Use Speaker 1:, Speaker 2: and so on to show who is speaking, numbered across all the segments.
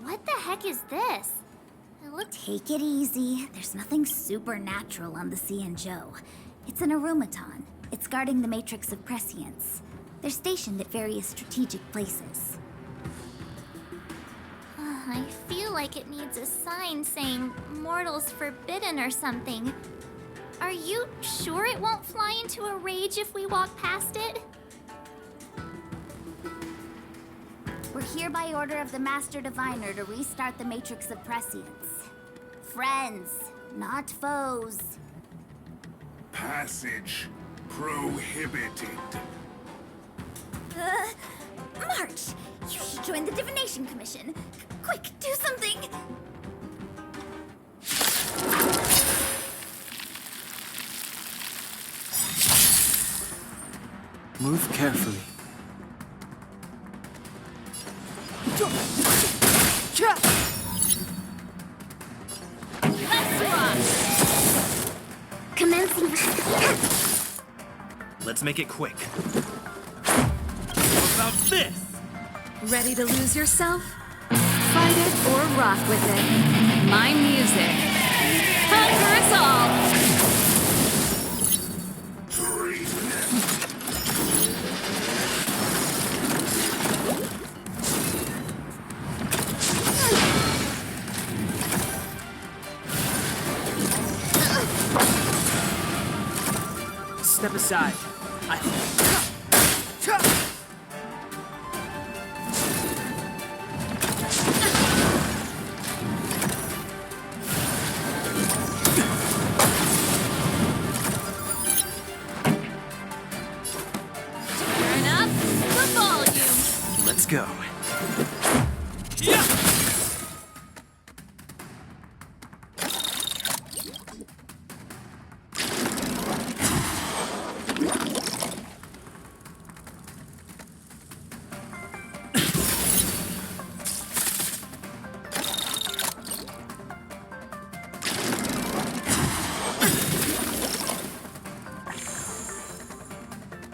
Speaker 1: What the heck is this?
Speaker 2: Take it easy. There's nothing supernatural on the Joe. It's an aromaton. It's guarding the matrix of prescience. They're stationed at various strategic places.
Speaker 1: I feel like it needs a sign saying mortals forbidden or something. Are you sure it won't fly into a rage if we walk past it?
Speaker 2: We're here by order of the Master Diviner to restart the Matrix of Prescience. Friends, not foes.
Speaker 3: Passage prohibited.
Speaker 2: March! You should join the Divination Commission. Quick, do something!
Speaker 4: Move carefully.
Speaker 1: Commencing.
Speaker 5: Let's make it quick. How about this?
Speaker 6: Ready to lose yourself? Fight it or rock with it. My music. Conquer us all!
Speaker 4: Step aside.
Speaker 6: Turn up the volume.
Speaker 5: Let's go.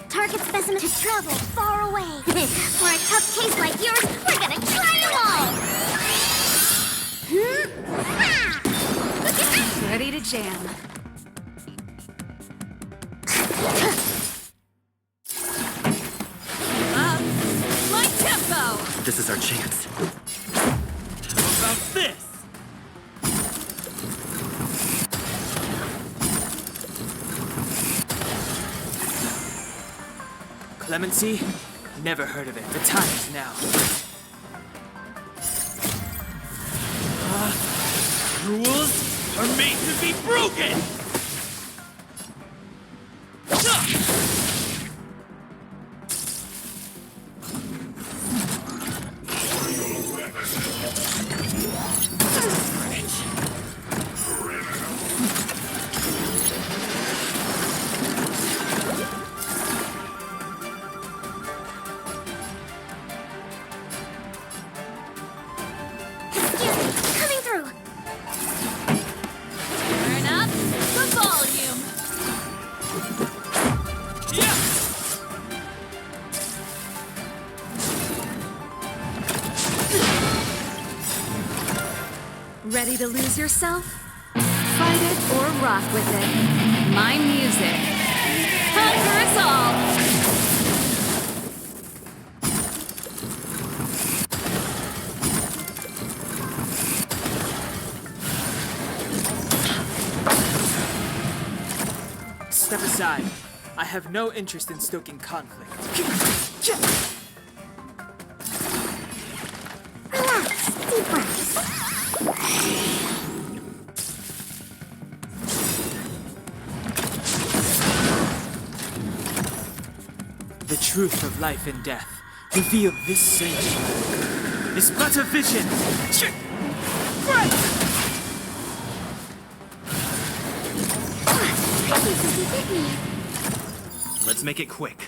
Speaker 1: Target specimen to travel far away. For a tough case like yours, we're gonna try them all!
Speaker 6: Ready to jam. Up. My tempo!
Speaker 5: This is our chance. How about this?
Speaker 4: Clemency? Never heard of it. The time is now.
Speaker 5: Rules are made to be broken!
Speaker 6: Ready to lose yourself? Fight it or rock with it. My music. Conquer us all!
Speaker 4: Step aside. I have no interest in stoking conflict.
Speaker 2: Relax, deep breaths.
Speaker 4: The truth of life and death revealed this sage. This but a vision.
Speaker 5: Let's make it quick.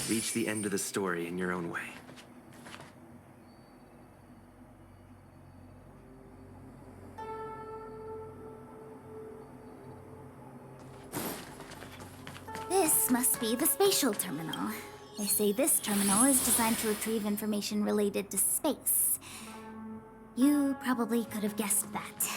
Speaker 5: Reach the end of the story in your own way.
Speaker 2: This must be the spatial terminal. They say this terminal is designed to retrieve information related to space. You probably could have guessed that.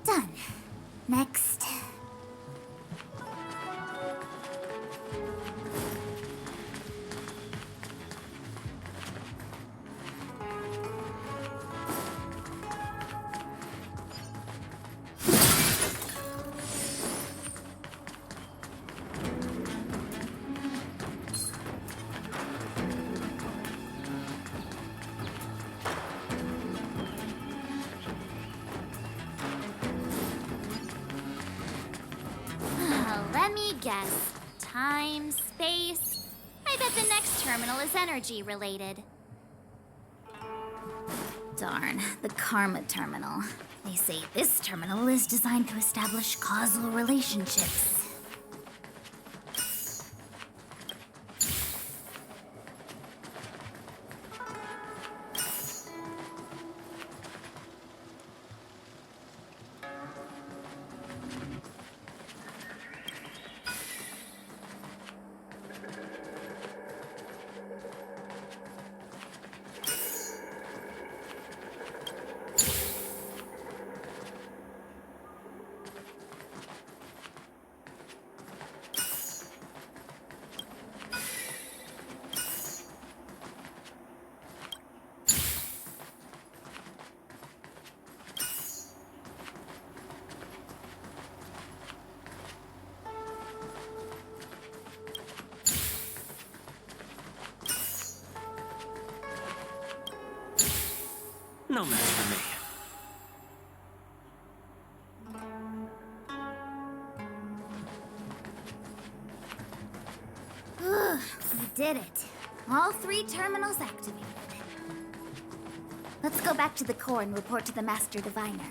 Speaker 2: Done. Next.
Speaker 1: Let me guess. Time, space. I bet the next terminal is energy related.
Speaker 2: Darn, the Karma Terminal. They say this terminal is designed to establish causal relationships.
Speaker 5: No match for me.
Speaker 2: We did it. All 3 terminals activated. Let's go back to the core and report to the Master Diviner.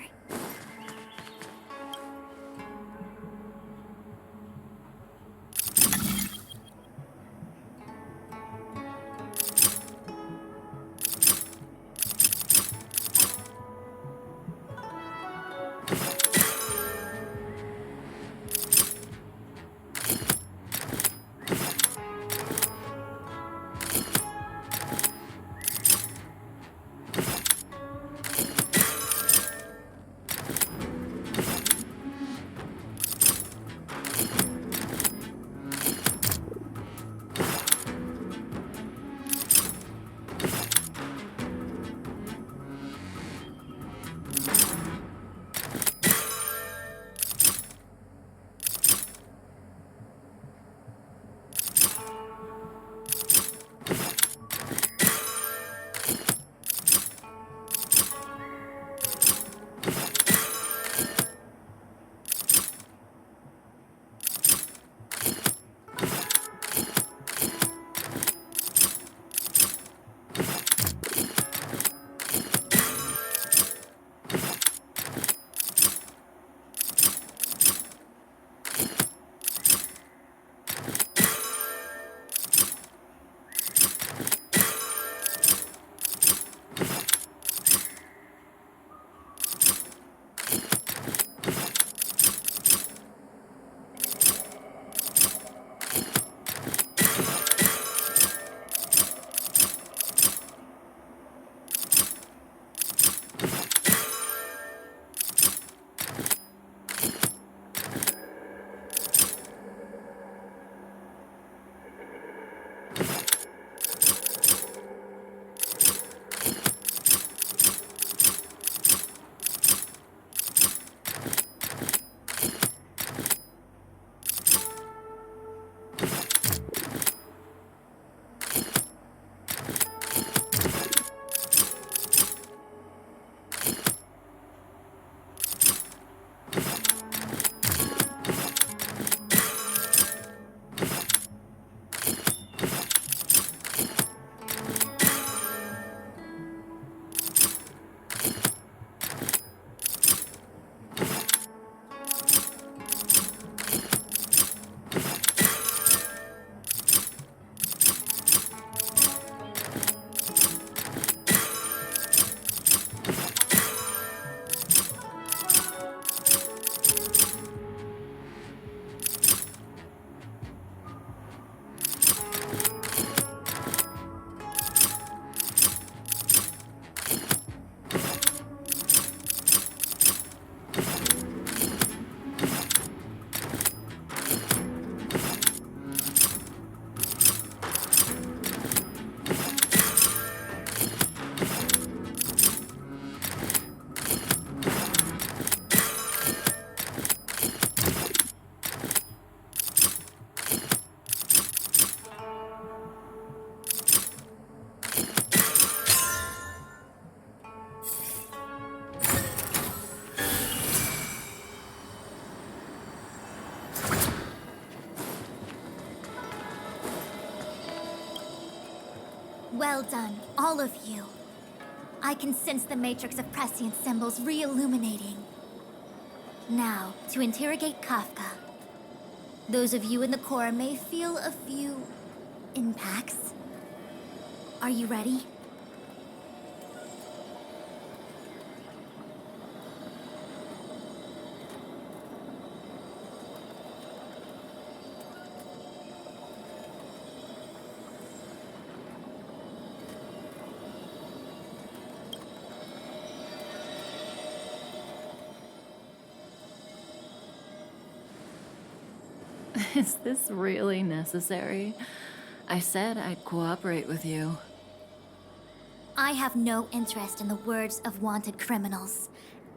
Speaker 2: Well done, all of you. I can sense the matrix of prescient symbols re-illuminating. Now, to interrogate Kafka. Those of you in the core may feel a few impacts. Are you ready?
Speaker 6: Is this really necessary? I said I'd cooperate with you.
Speaker 2: I have no interest in the words of wanted criminals,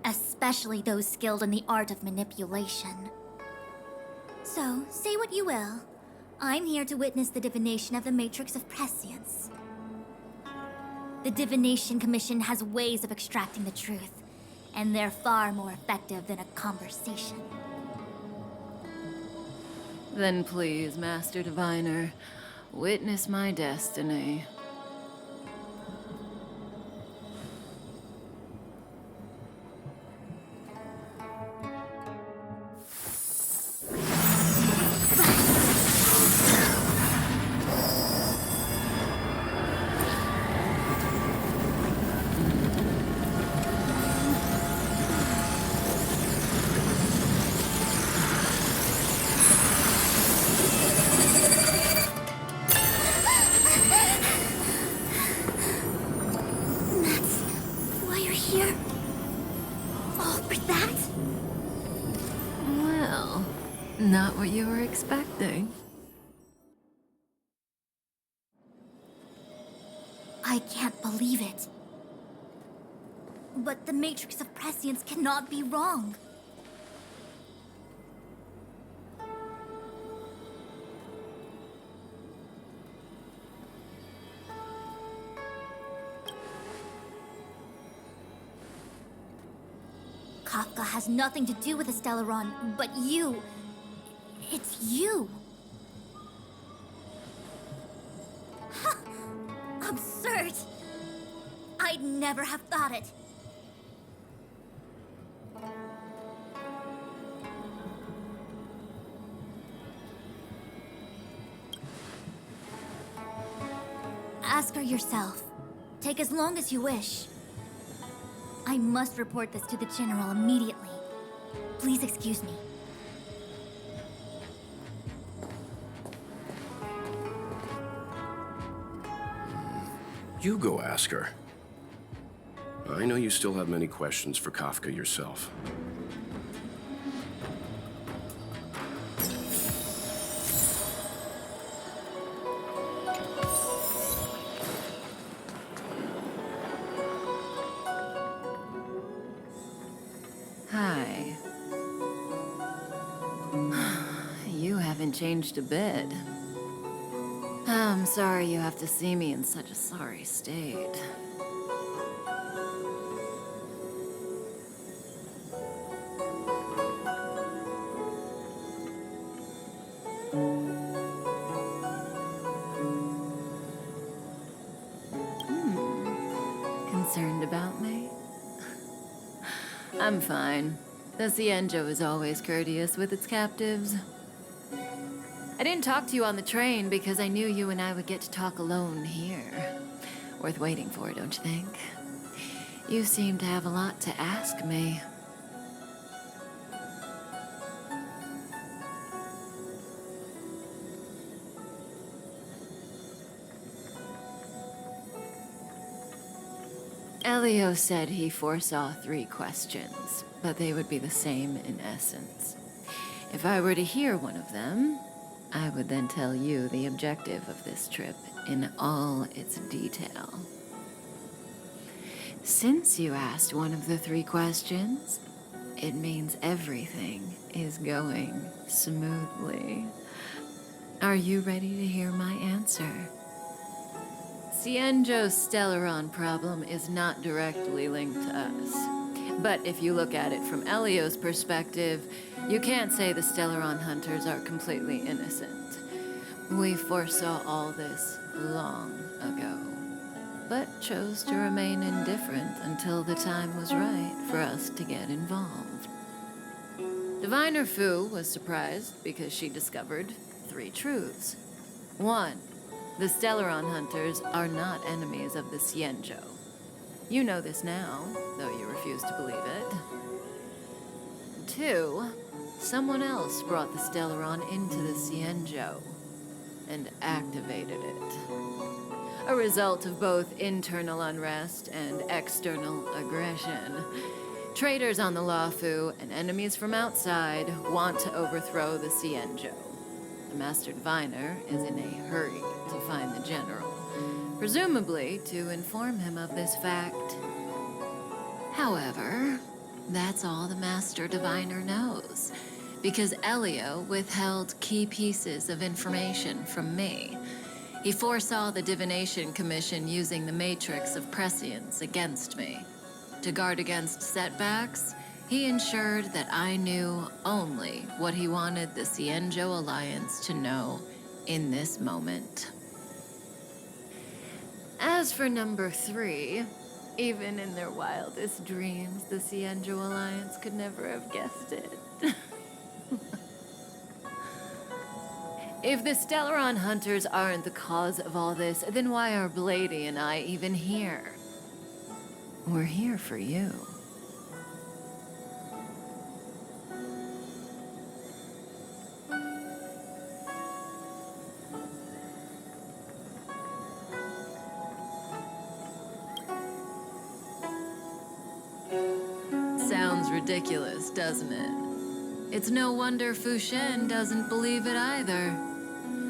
Speaker 2: especially those skilled in the art of manipulation. So, say what you will. I'm here to witness the divination of the Matrix of Prescience. The Divination Commission has ways of extracting the truth, and they're far more effective than a conversation.
Speaker 6: Then please, Master Diviner, witness my destiny.
Speaker 2: Why you're here? All for that?
Speaker 6: Well, not what you were expecting.
Speaker 2: I can't believe it. But the Matrix of Prescience cannot be wrong. Kafka has nothing to do with the Stellaron, but you... It's you! Ha! Absurd! I'd never have thought it. Ask her yourself. Take as long as you wish. I must report this to the General immediately. Please excuse me.
Speaker 7: You go ask her. I know you still have many questions for Kafka yourself.
Speaker 6: Hi. You haven't changed a bit. I'm sorry you have to see me in such a sorry state. Concerned about me? I'm fine. The Cienjo is always courteous with its captives. I didn't talk to you on the train because I knew you and I would get to talk alone here. Worth waiting for, don't you think? You seem to have a lot to ask me. Elio said he foresaw 3 questions, but they would be the same in essence. If I were to hear one of them, I would then tell you the objective of this trip in all its detail. Since you asked one of the 3 questions, it means everything is going smoothly. Are you ready to hear my answer? Cienjo's Stellaron problem is not directly linked to us. But if you look at it from Elio's perspective, you can't say the Stellaron hunters are completely innocent. We foresaw all this long ago. but chose to remain indifferent until the time was right for us to get involved. Diviner Fu was surprised because she discovered 3 truths. 1. The Stellaron hunters are not enemies of the Xianzhou. You know this now, though you refuse to believe it. 2. Someone else brought the Stellaron into the Xianzhou and activated it. A result of both internal unrest and external aggression. Traitors on the Luofu and enemies from outside want to overthrow the Xianzhou. The Master Diviner is in a hurry to find the general, presumably to inform him of this fact. However, that's all the Master Diviner knows, because Elio withheld key pieces of information from me. He foresaw the Divination Commission using the Matrix of Prescience against me. To guard against setbacks, he ensured that I knew only what he wanted the Xianzhou Alliance to know in this moment. As for number 3, even in their wildest dreams, the Xianzhou Alliance could never have guessed it. If the Stellaron hunters aren't the cause of all this, then why are Blady and I even here? We're here for you. Sounds ridiculous, doesn't it? It's no wonder Fu Shen doesn't believe it either.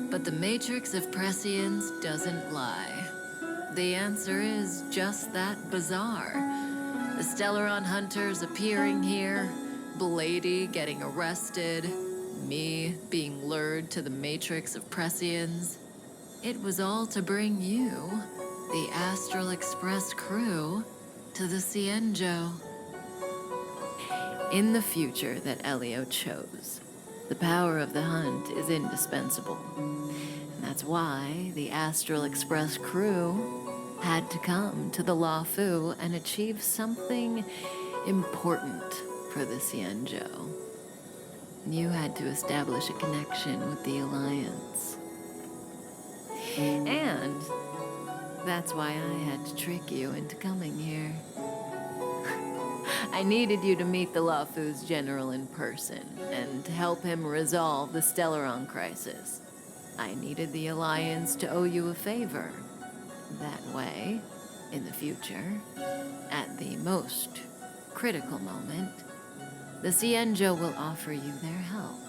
Speaker 6: But the Matrix of Prescience doesn't lie. The answer is just that bizarre. The Stellaron hunters appearing here, Blady getting arrested, me being lured to the Matrix of Prescience. It was all to bring you, the Astral Express crew, to the Xianzhou. In the future that Elio chose, the power of the hunt is indispensable. And that's why the Astral Express crew had to come to the Luofu and achieve something important for the Xianzhou. You had to establish a connection with the Alliance. And that's why I had to trick you into coming here. I needed you to meet the Luofu's general in person and to help him resolve the Stellaron crisis. I needed the Alliance to owe you a favor. That way, in the future, at the most critical moment, the Xianzhou will offer you their help.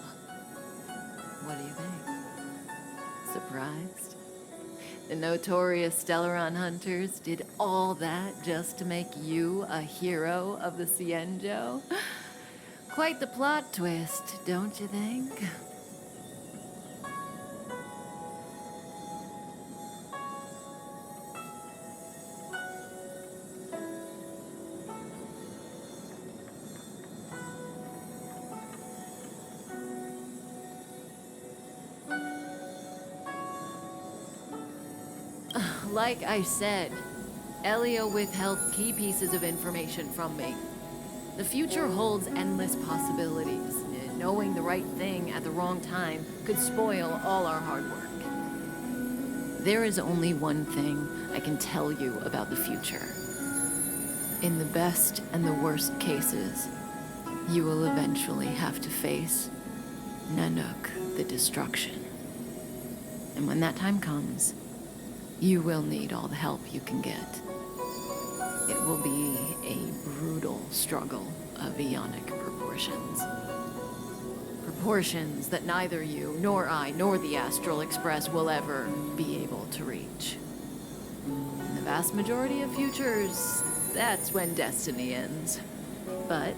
Speaker 6: What do you think? Surprised? The notorious Stellaron hunters did all that just to make you a hero of the Xianzhou? Quite the plot twist, don't you think? Like I said, Elio withheld key pieces of information from me. The future holds endless possibilities. Knowing the right thing at the wrong time could spoil all our hard work. There is only one thing I can tell you about the future. In the best and the worst cases, you will eventually have to face Nanook the Destruction. And when that time comes, you will need all the help you can get. It will be a brutal struggle of eonic proportions. Proportions that neither you, nor I, nor the Astral Express will ever be able to reach. In the vast majority of futures, that's when destiny ends. But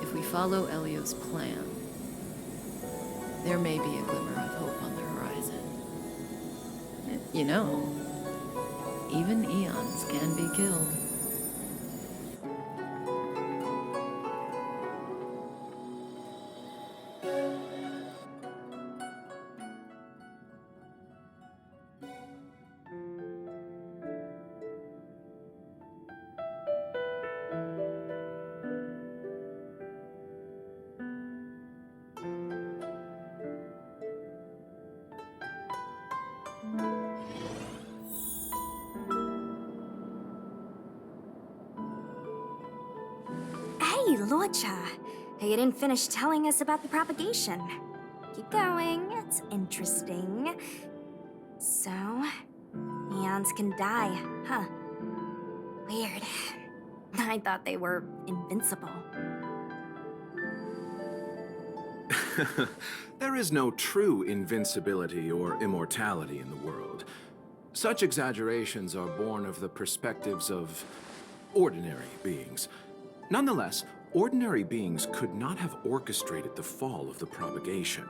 Speaker 6: if we follow Elio's plan, there may be a glimmer of hope on the horizon. You know, even eons can be killed.
Speaker 8: Hey, Locha. You didn't finish telling us about the propagation. Keep going, it's interesting. So, eons can die, huh? Weird. I thought they were invincible.
Speaker 7: There is no true invincibility or immortality in the world. Such exaggerations are born of the perspectives of ordinary beings. Nonetheless, ordinary beings could not have orchestrated the fall of the propagation.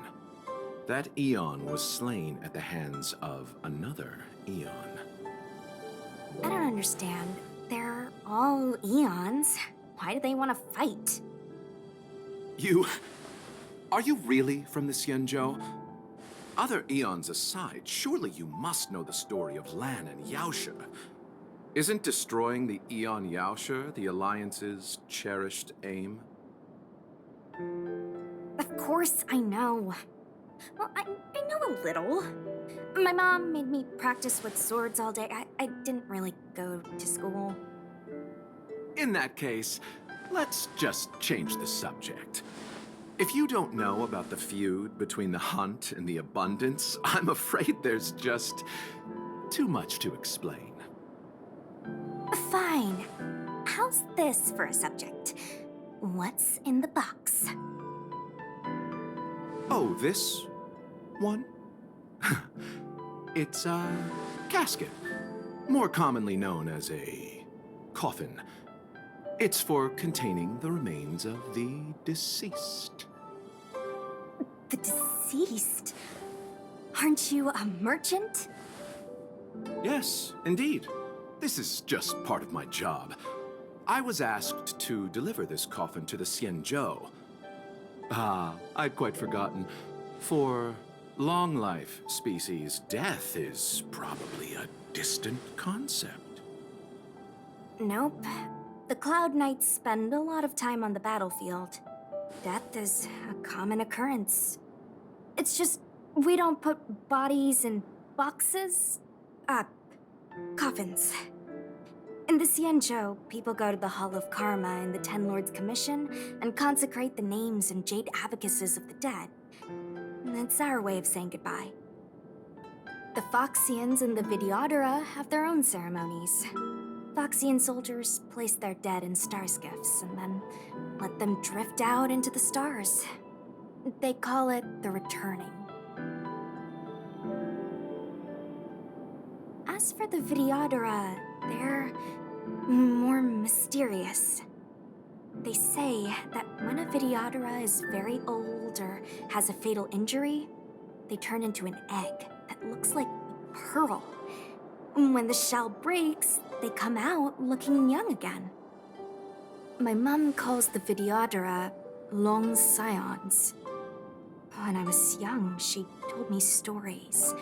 Speaker 7: That eon was slain at the hands of another eon.
Speaker 8: I don't understand. They're all eons. Why do they want to fight?
Speaker 7: Are you really from the Xianzhou? Other eons aside, surely you must know the story of Lan and Yaoshe. Isn't destroying the Eon Yaoshe the Alliance's cherished aim?
Speaker 8: Of course I know. Well, I know a little. My mom made me practice with swords all day. I didn't really go to school.
Speaker 7: In that case, let's just change the subject. If you don't know about the feud between the Hunt and the Abundance, I'm afraid there's just too much to explain.
Speaker 8: Fine. How's this for a subject? What's in the box?
Speaker 7: Oh, this one? It's a casket, more commonly known as a coffin. It's for containing the remains of the deceased.
Speaker 8: The deceased? Aren't you a merchant?
Speaker 7: Yes, indeed. This is just part of my job. I was asked to deliver this coffin to the Xianzhou. I'd quite forgotten. For long life species, death is probably a distant concept.
Speaker 8: Nope. The Cloud Knights spend a lot of time on the battlefield. Death is a common occurrence. It's just, we don't put bodies in boxes? Coffins. In the Xianzhou, people go to the Hall of Karma in the Ten Lords Commission and consecrate the names and jade abacuses of the dead. It's our way of saying goodbye. The Foxians and the Videodora have their own ceremonies. Foxian soldiers place their dead in star skiffs and then let them drift out into the stars. They call it the returning. As for the Videodora, they're more mysterious. They say that when a Videodora is very old or has a fatal injury, they turn into an egg that looks like a pearl. When the shell breaks, they come out looking young again. My mom calls the Videodora long scions. When I was young, she told me stories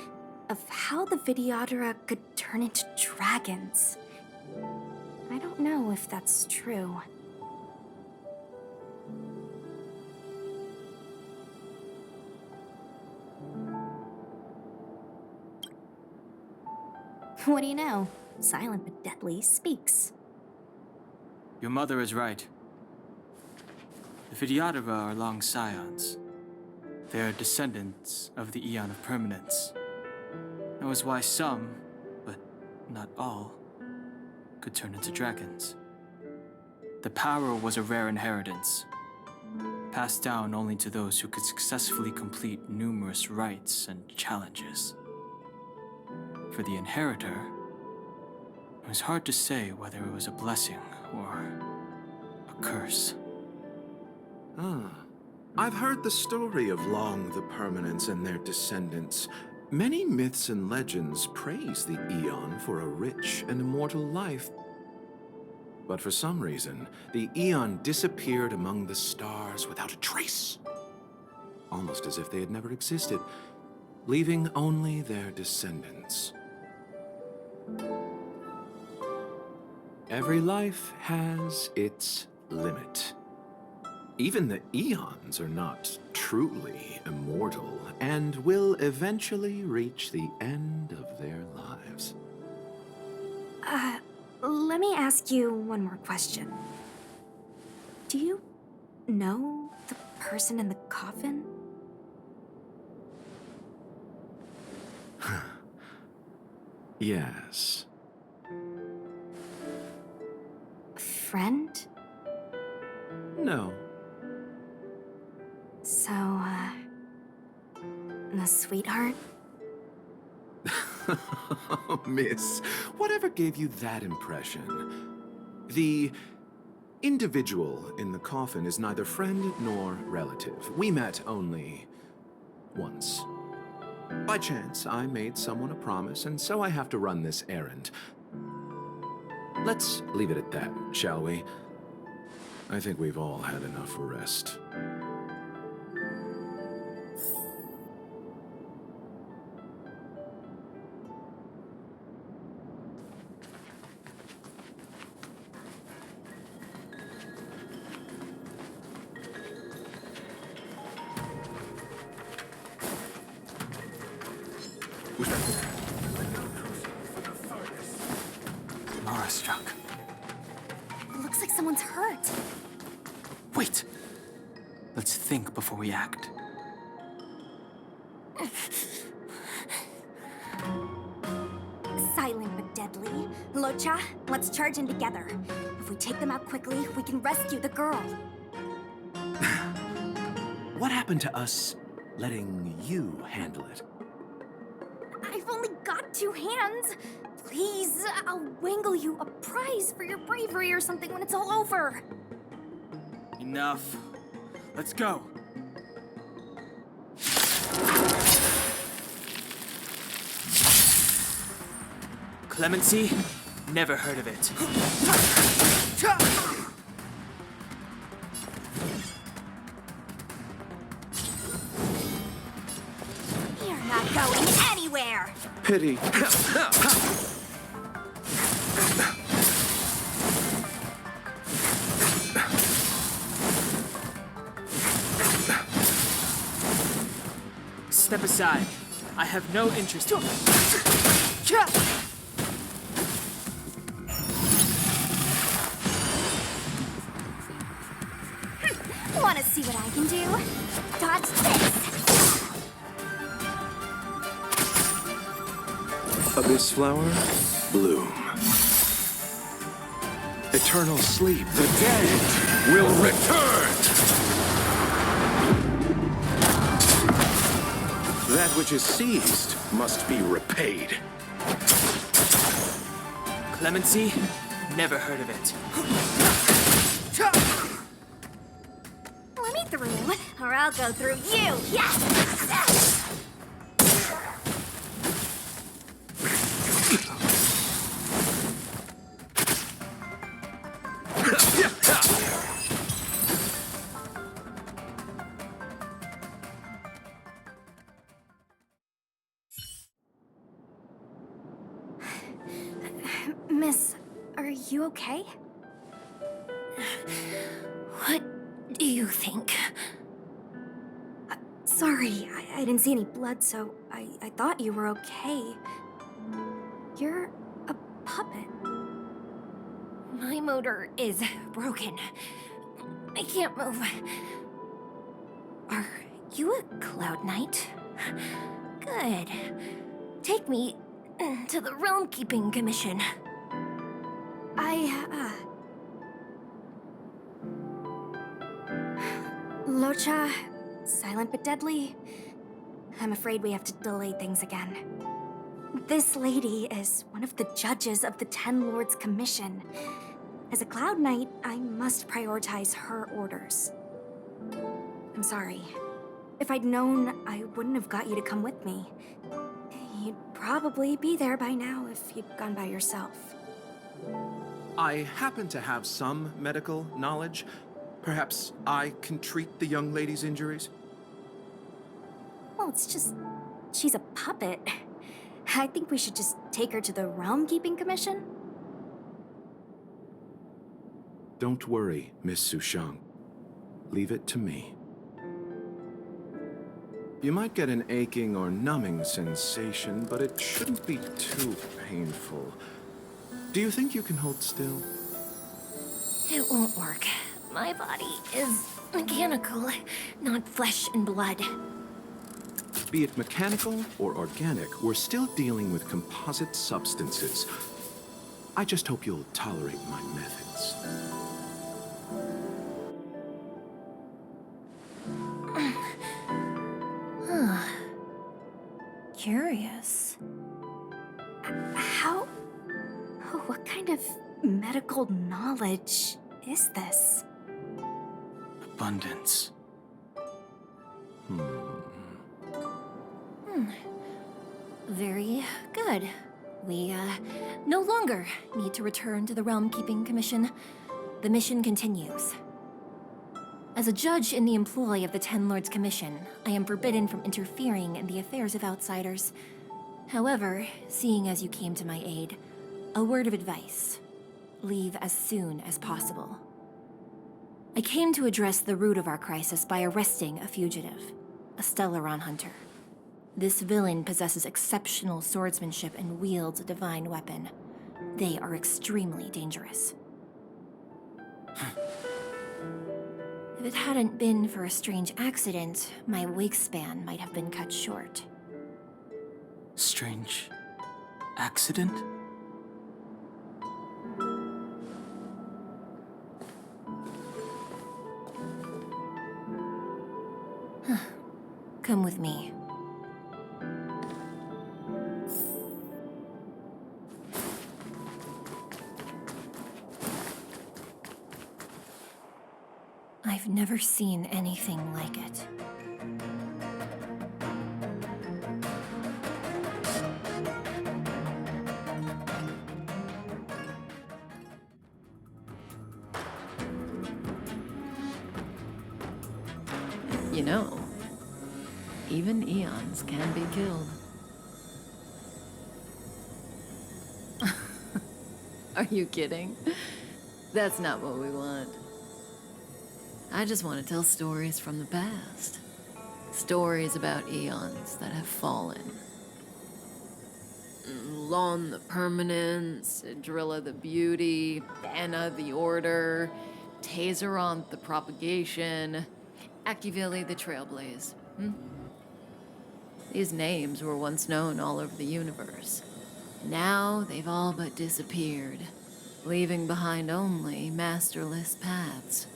Speaker 8: of how the Videodora could turn into dragons. I don't know if that's true. What do you know? Silent but deadly speaks.
Speaker 4: Your mother is right. The Videodora are long scions. They are descendants of the Eon of Permanence. That was why some, but not all, could turn into dragons. The power was a rare inheritance, passed down only to those who could successfully complete numerous rites and challenges. For the inheritor, it was hard to say whether it was a blessing or a curse.
Speaker 7: I've heard the story of Long the Permanence and their descendants. Many myths and legends praise the Eon for a rich and immortal life. But for some reason, the Eon disappeared among the stars without a trace. Almost as if they had never existed, leaving only their descendants. Every life has its limit. Even the Eons are not truly immortal and will eventually reach the end of their lives.
Speaker 8: Let me ask you one more question. Do you know the person in the coffin?
Speaker 7: Yes.
Speaker 8: Friend?
Speaker 7: No.
Speaker 8: So, the sweetheart?
Speaker 7: Miss, whatever gave you that impression? The individual in the coffin is neither friend nor relative. We met only once. By chance, I made someone a promise, and so I have to run this errand. Let's leave it at that, shall we? I think we've all had enough rest.
Speaker 4: Mara struck.
Speaker 2: It looks like someone's hurt.
Speaker 4: Wait! Let's think before we act.
Speaker 8: Silent but deadly. Locha, let's charge in together. If we take them out quickly, we can rescue the girl.
Speaker 7: What happened to us letting you handle it?
Speaker 8: I've only got 2 hands. Please, I'll wangle you a prize for your bravery or something when it's all over.
Speaker 4: Enough. Let's go. Clemency? Never heard of it.
Speaker 8: You're not going anywhere.
Speaker 7: Pity.
Speaker 4: Step aside. I have no interest in...
Speaker 8: Want to see what I can do? Dodge this.
Speaker 7: Abyss flower, bloom. Eternal sleep, the dead will return! That which is seized must be repaid.
Speaker 4: Clemency? Never heard of it.
Speaker 8: Let me through, or I'll go through you. Yes! Miss, are you okay?
Speaker 1: What do you think?
Speaker 8: Sorry, I didn't see any blood, so I thought you were okay. You're a puppet.
Speaker 1: My motor is broken. I can't move. Are you a Cloud Knight? Good. Take me to the Realm Keeping Commission.
Speaker 8: Locha, silent but deadly. I'm afraid we have to delay things again. This lady is one of the judges of the Ten Lords Commission. As a Cloud Knight, I must prioritize her orders. I'm sorry. If I'd known, I wouldn't have got you to come with me. You'd probably be there by now if you'd gone by yourself.
Speaker 7: I happen to have some medical knowledge. Perhaps I can treat the young lady's injuries?
Speaker 8: Well, it's just... she's a puppet. I think we should just take her to the Realm Keeping Commission.
Speaker 7: Don't worry, Miss Sushang. Leave it to me. You might get an aching or numbing sensation, but it shouldn't be too painful. Do you think you can hold still?
Speaker 1: It won't work. My body is
Speaker 8: mechanical, not flesh and blood.
Speaker 7: Be it mechanical or organic, we're still dealing with composite substances. I just hope you'll tolerate my methods.
Speaker 8: Curious. How... What kind of medical knowledge is this?
Speaker 4: Abundance.
Speaker 8: Very good. We, no longer need to return to the Realm Keeping Commission. The mission continues. As a judge in the employ of the Ten Lords Commission, I am forbidden from interfering in the affairs of outsiders. However, seeing as you came to my aid, a word of advice. Leave as soon as possible. I came to address the root of our crisis by arresting a fugitive, a Stellaron hunter. This villain possesses exceptional swordsmanship and wields a divine weapon. They are extremely dangerous. If it hadn't been for a strange accident, my wingspan might have been cut short.
Speaker 4: Strange accident?
Speaker 8: Come with me. I've never seen anything like it.
Speaker 6: You know, even eons can be killed. Are you kidding? That's not what we want. I just want to tell stories from the past. Stories about eons that have fallen. Lon the Permanence, Drilla the Beauty, Anna the Order, Tazeronth the Propagation, Akivili the Trailblaze. These names were once known all over the universe. Now they've all but disappeared, leaving behind only masterless paths.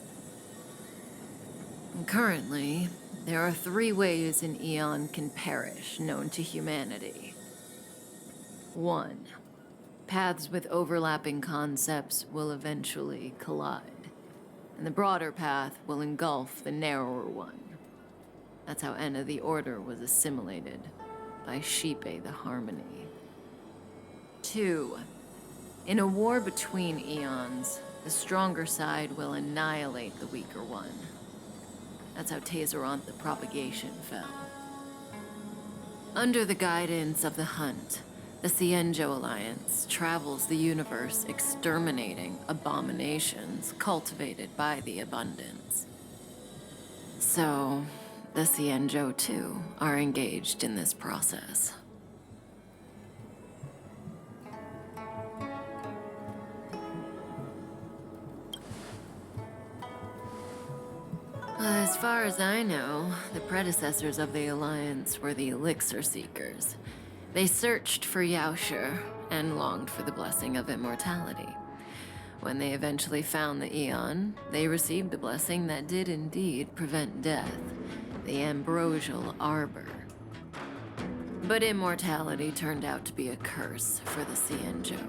Speaker 6: And currently, there are 3 ways an eon can perish known to humanity. 1. Paths with overlapping concepts will eventually collide, and the broader path will engulf the narrower one. That's how Enna the Order was assimilated by Sheepe the Harmony. 2. In a war between eons, the stronger side will annihilate the weaker one. That's how Tazeronth the Propagation fell. Under the guidance of the Hunt, the Cienjo Alliance travels the universe exterminating abominations cultivated by the Abundance. So, the Cienjo, too, are engaged in this process. As far as I know, the predecessors of the Alliance were the Elixir Seekers. They searched for Yaoshi and longed for the blessing of immortality. When they eventually found the Eon, they received the blessing that did indeed prevent death, the Ambrosial Arbor. But immortality turned out to be a curse for the Cienjo.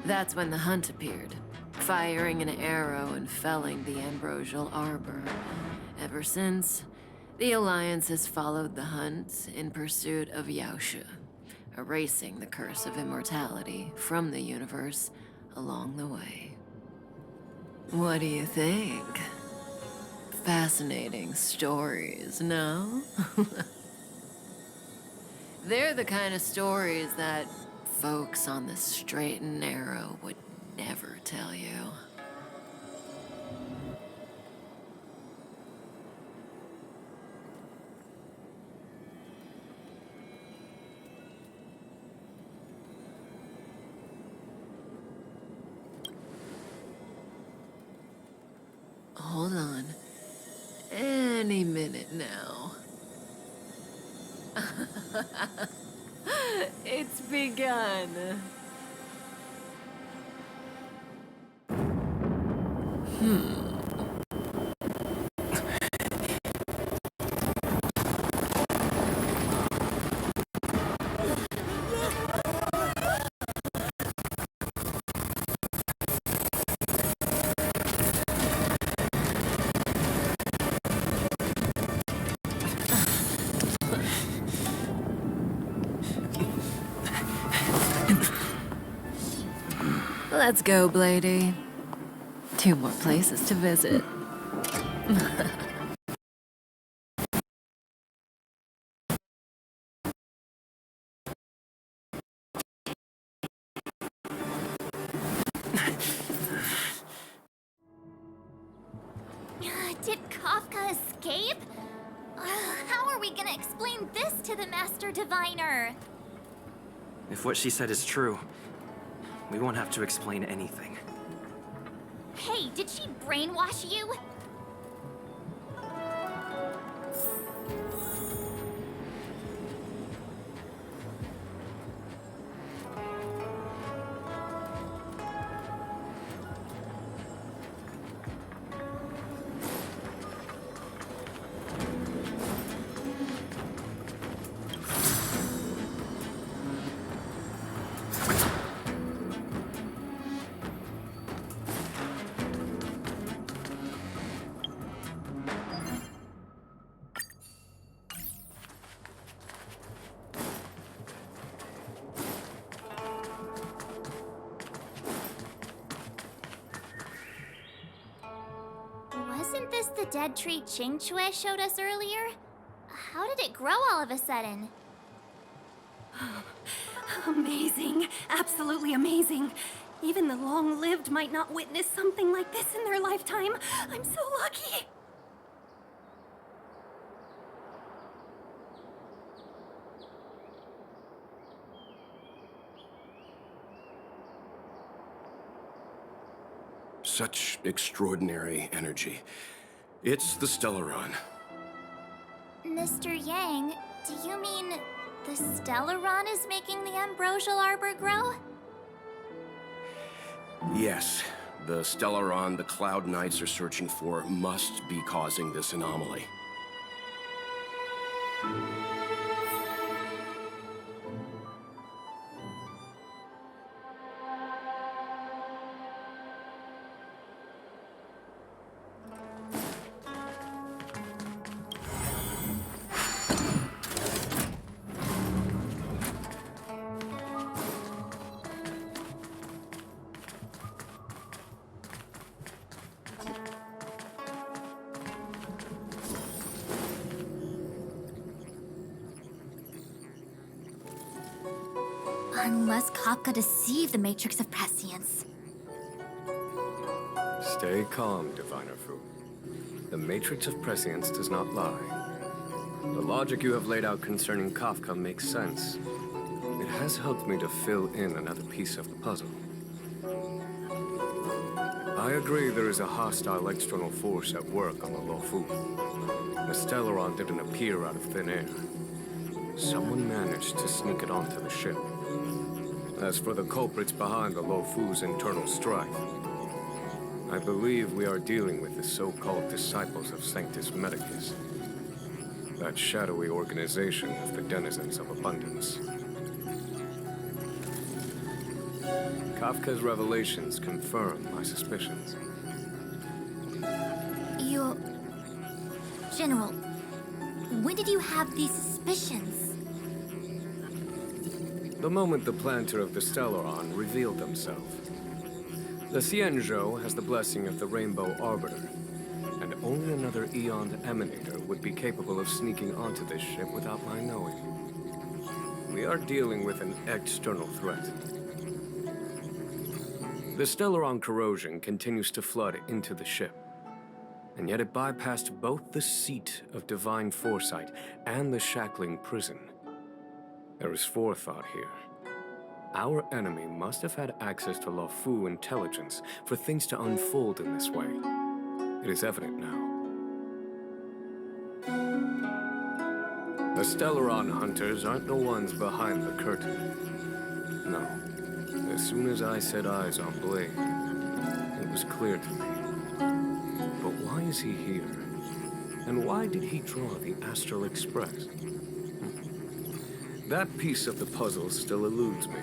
Speaker 6: That's when the Hunt appeared, firing an arrow and felling the Ambrosial Arbor. Ever since, the Alliance has followed the Hunt in pursuit of Yaoshi, erasing the curse of immortality from the universe along the way. What do you think? Fascinating stories, no? They're the kind of stories that folks on the straight and narrow would never tell you. Hold on. It's begun. Let's go, Blady. 2 more places to visit.
Speaker 1: Did Kafka escape? How are we gonna explain this to the Master Diviner?
Speaker 9: If what she said is true, we won't have to explain anything.
Speaker 1: Hey, did she brainwash you? Wasn't this the dead tree Ching Chue showed us earlier? How did it grow all of a sudden?
Speaker 10: Amazing. Absolutely amazing. Even the long-lived might not witness something like this in their lifetime. I'm so lucky.
Speaker 3: Such extraordinary energy. It's the Stellaron.
Speaker 1: Mr. Yang, do you mean the Stellaron is making the ambrosial arbor grow?
Speaker 3: Yes, the Stellaron the Cloud Knights are searching for must be causing this anomaly.
Speaker 2: Unless Kafka deceived the Matrix of Prescience.
Speaker 11: Stay calm, Diviner Fu. The Matrix of Prescience does not lie. The logic you have laid out concerning Kafka makes sense. It has helped me to fill in another piece of the puzzle. I agree there is a hostile external force at work on the Luofu. The Stellaron didn't appear out of thin air. Someone managed to sneak it onto the ship. As for the culprits behind the Luofu's internal strife, I believe we are dealing with the so-called disciples of Sanctus Medicus. That shadowy organization of the denizens of abundance. Kafka's revelations confirm my suspicions.
Speaker 2: General, when did you have these suspicions?
Speaker 11: The moment the planter of the Stellaron revealed themselves. The Xianzhou has the blessing of the Rainbow Arbiter, and only another Eon Emanator would be capable of sneaking onto this ship without my knowing. We are dealing with an external threat. The Stellaron corrosion continues to flood into the ship, and yet it bypassed both the seat of divine foresight and the shackling prison. There is forethought here. Our enemy must have had access to Luofu intelligence for things to unfold in this way. It is evident now. The Stellaron hunters aren't the ones behind the curtain. No. As soon as I set eyes on Blade, it was clear to me. But why is he here? And why did he draw the Astral Express? That piece of the puzzle still eludes me.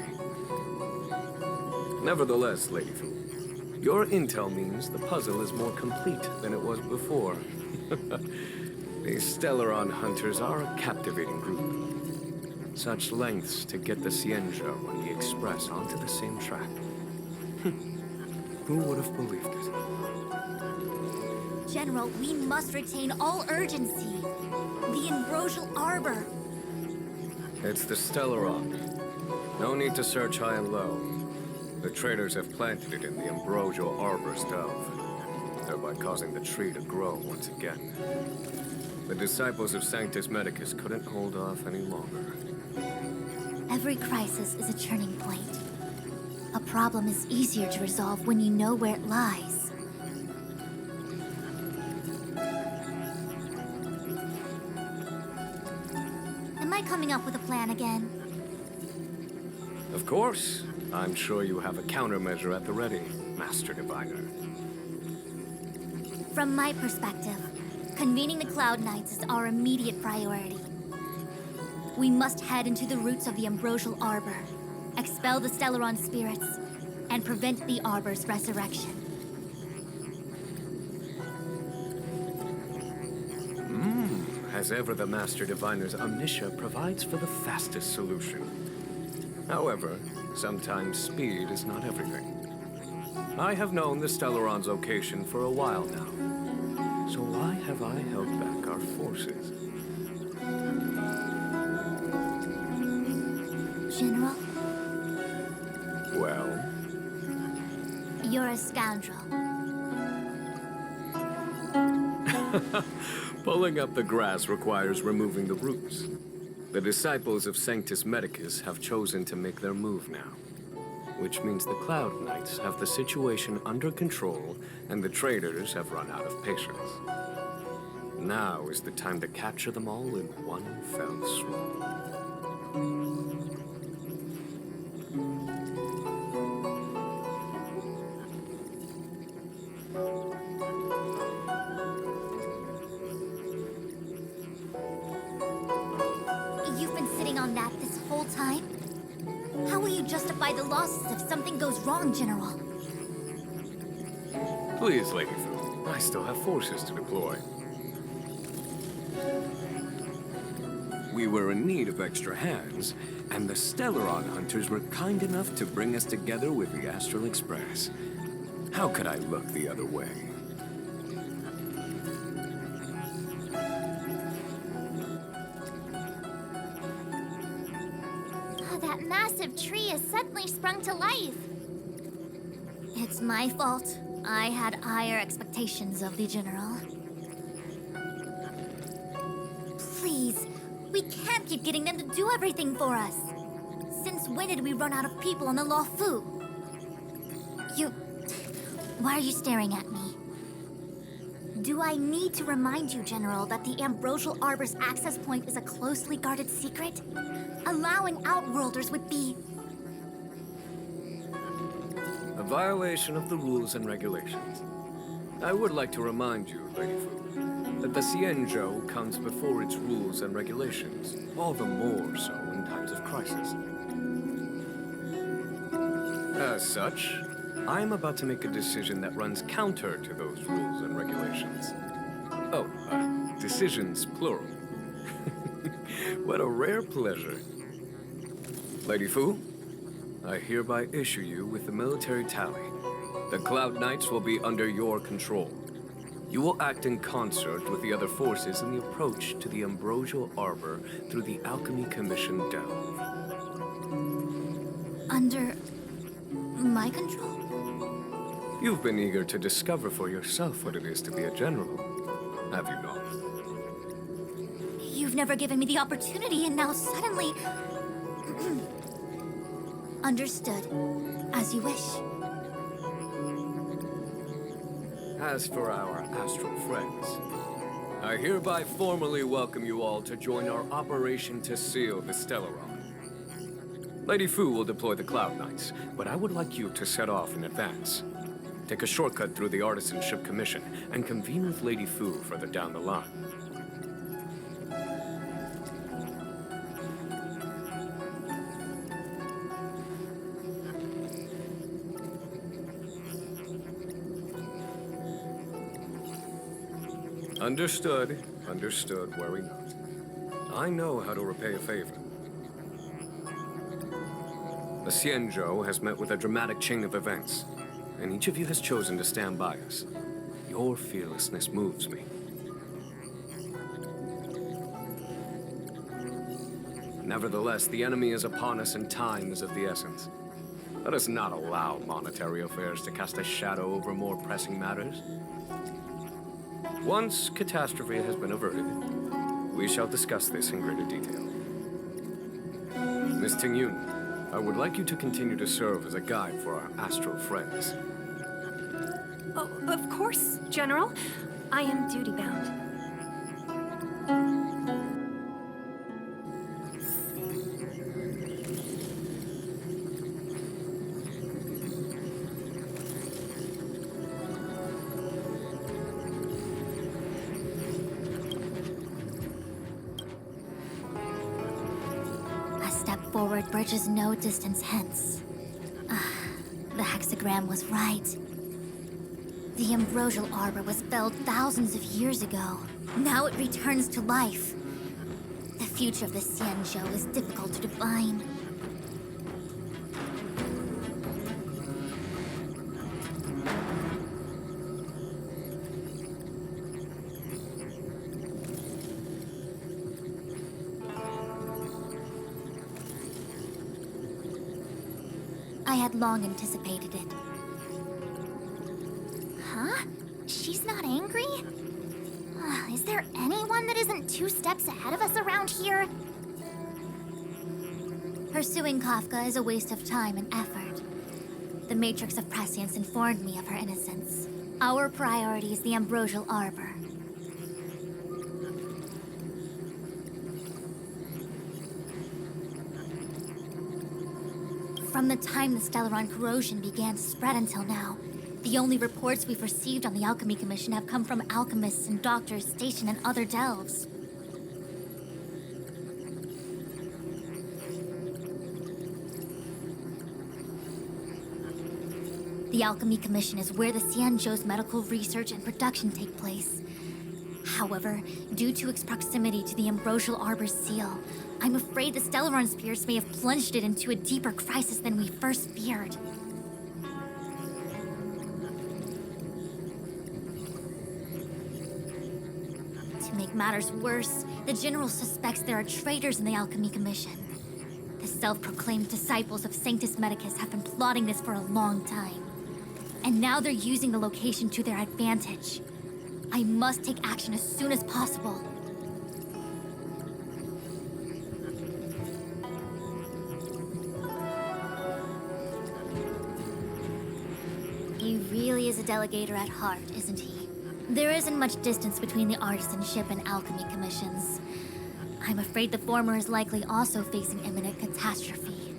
Speaker 11: Nevertheless, Lady Fu, your intel means the puzzle is more complete than it was before. These Stellaron hunters are a captivating group. Such lengths to get the Cienjo and the Express onto the same track. Who would have believed it?
Speaker 2: General, we must retain all urgency. The Ambrosial Arbor.
Speaker 11: It's the Stellaron. No need to search high and low. The traders have planted it in the Ambrosial Arbor's dove, thereby causing the tree to grow once again. The disciples of Sanctus Medicus couldn't hold off any longer.
Speaker 2: Every crisis is a turning point. A problem is easier to resolve when you know where it lies. Am I coming up with a plan again?
Speaker 11: Of course. I'm sure you have a countermeasure at the ready, Master Diviner.
Speaker 2: From my perspective, convening the Cloud Knights is our immediate priority. We must head into the roots of the Ambrosial Arbor, expel the Stellaron spirits, and prevent the Arbor's resurrection.
Speaker 11: As ever, the Master Diviner's omniscia provides for the fastest solution. However, sometimes speed is not everything. I have known the Stellaron's location for a while now. So why have I held back our forces?
Speaker 2: General,
Speaker 11: Well,
Speaker 2: you're a scoundrel.
Speaker 11: pulling up the grass requires removing the roots. The disciples of Sanctus Medicus have chosen to make their move now, which means the Cloud Knights have the situation under control and the traders have run out of patience. Now is the time to capture them all in one fell swoop.
Speaker 2: You've been sitting on that this whole time? How will you justify the losses if something goes wrong, General?
Speaker 11: Please, Lady Fu, I still have forces to deploy. We were in need of extra hands, and the Stellaron hunters were kind enough to bring us together with the Astral Express. How could I look the other way?
Speaker 1: Oh, that massive tree has suddenly sprung to life.
Speaker 2: It's my fault. I had higher expectations of the General. Please, we can't keep getting them to do everything for us. Since when did we run out of people on the Luofu? Why are you staring at me? Do I need to remind you, General, that the Ambrosial Arbor's access point is a closely guarded secret? Allowing Outworlders would be...
Speaker 11: A violation of the rules and regulations. I would like to remind you, Lady Fu, that the Cienjo comes before its rules and regulations, all the more so in times of crisis. As such, I'm about to make a decision that runs counter to those rules and regulations. Oh, decisions plural. What a rare pleasure. Lady Fu, I hereby issue you with the military tally. The Cloud Knights will be under your control. You will act in concert with the other forces in the approach to the Ambrosial Arbor through the Alchemy Commission delve.
Speaker 2: Under... my control?
Speaker 11: You've been eager to discover for yourself what it is to be a general, have you not?
Speaker 2: You've never given me the opportunity, and now suddenly... Understood. As you wish.
Speaker 11: As for our astral friends, I hereby formally welcome you all to join our operation to seal the Stellaron. Lady Fu will deploy the Cloud Knights, but I would like you to set off in advance. Take a shortcut through the Artisanship Commission and convene with Lady Fu further down the line. Understood. Understood. Worry not. I know how to repay a favor. The Xianzhou has met with a dramatic chain of events, and each of you has chosen to stand by us. Your fearlessness moves me. Nevertheless, the enemy is upon us and time is of the essence. Let us not allow monetary affairs to cast a shadow over more pressing matters. Once catastrophe has been averted, we shall discuss this in greater detail. Miss Tingyun, I would like you to continue to serve as a guide for our astral friends.
Speaker 10: Oh, of course, General. I am duty-bound.
Speaker 2: Forward bridges no distance hence. The hexagram was right. The ambrosial arbor was felled thousands of years ago. Now it returns to life. The future of the Xianzhou is difficult to define. I had long anticipated it.
Speaker 1: Huh? She's not angry? Is there anyone that isn't 2 steps ahead of us around here?
Speaker 2: Pursuing Kafka is a waste of time and effort. The Matrix of Prescience informed me of her innocence. Our priority is the ambrosial arbor. From the time the Stellaron corrosion began to spread until now, the only reports we've received on the Alchemy Commission have come from alchemists and doctors stationed in other delves. The Alchemy Commission is where the Xianzhou's medical research and production take place. However, due to its proximity to the ambrosial arbor's seal, I'm afraid the Stellaron spirits may have plunged it into a deeper crisis than we first feared. To make matters worse, the General suspects there are traitors in the Alchemy Commission. The self-proclaimed disciples of Sanctus Medicus have been plotting this for a long time. And now they're using the location to their advantage. I must take action as soon as possible. He really is a delegator at heart, isn't he? There isn't much distance between the Artisanship and Alchemy Commissions. I'm afraid the former is likely also facing imminent catastrophe.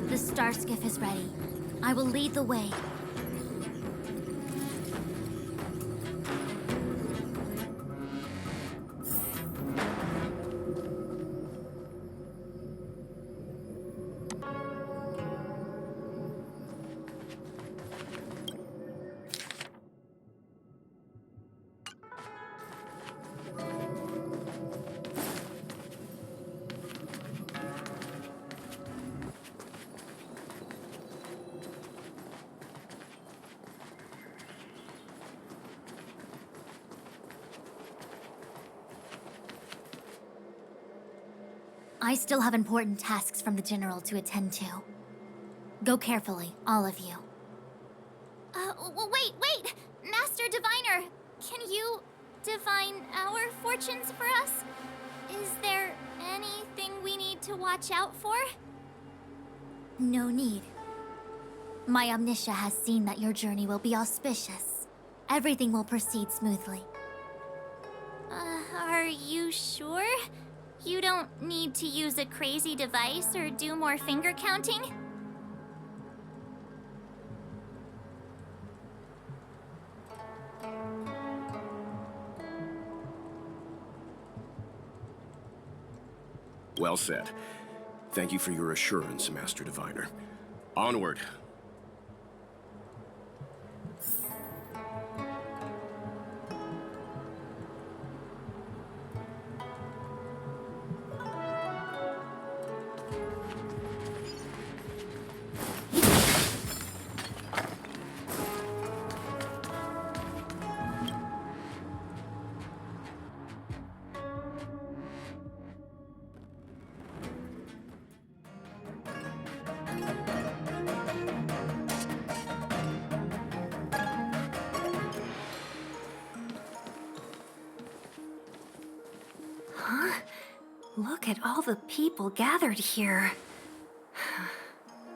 Speaker 2: The star skiff is ready. I will lead the way. I still have important tasks from the General to attend to. Go carefully, all of you.
Speaker 1: Wait! Master Diviner, can you divine our fortunes for us? Is there anything we need to watch out for?
Speaker 2: No need. My Omniscia has seen that your journey will be auspicious. Everything will proceed smoothly.
Speaker 1: Are you sure? You don't need to use a crazy device or do more finger counting?
Speaker 3: Well said. Thank you for your assurance, Master Diviner. Onward.
Speaker 10: Look at all the people gathered here.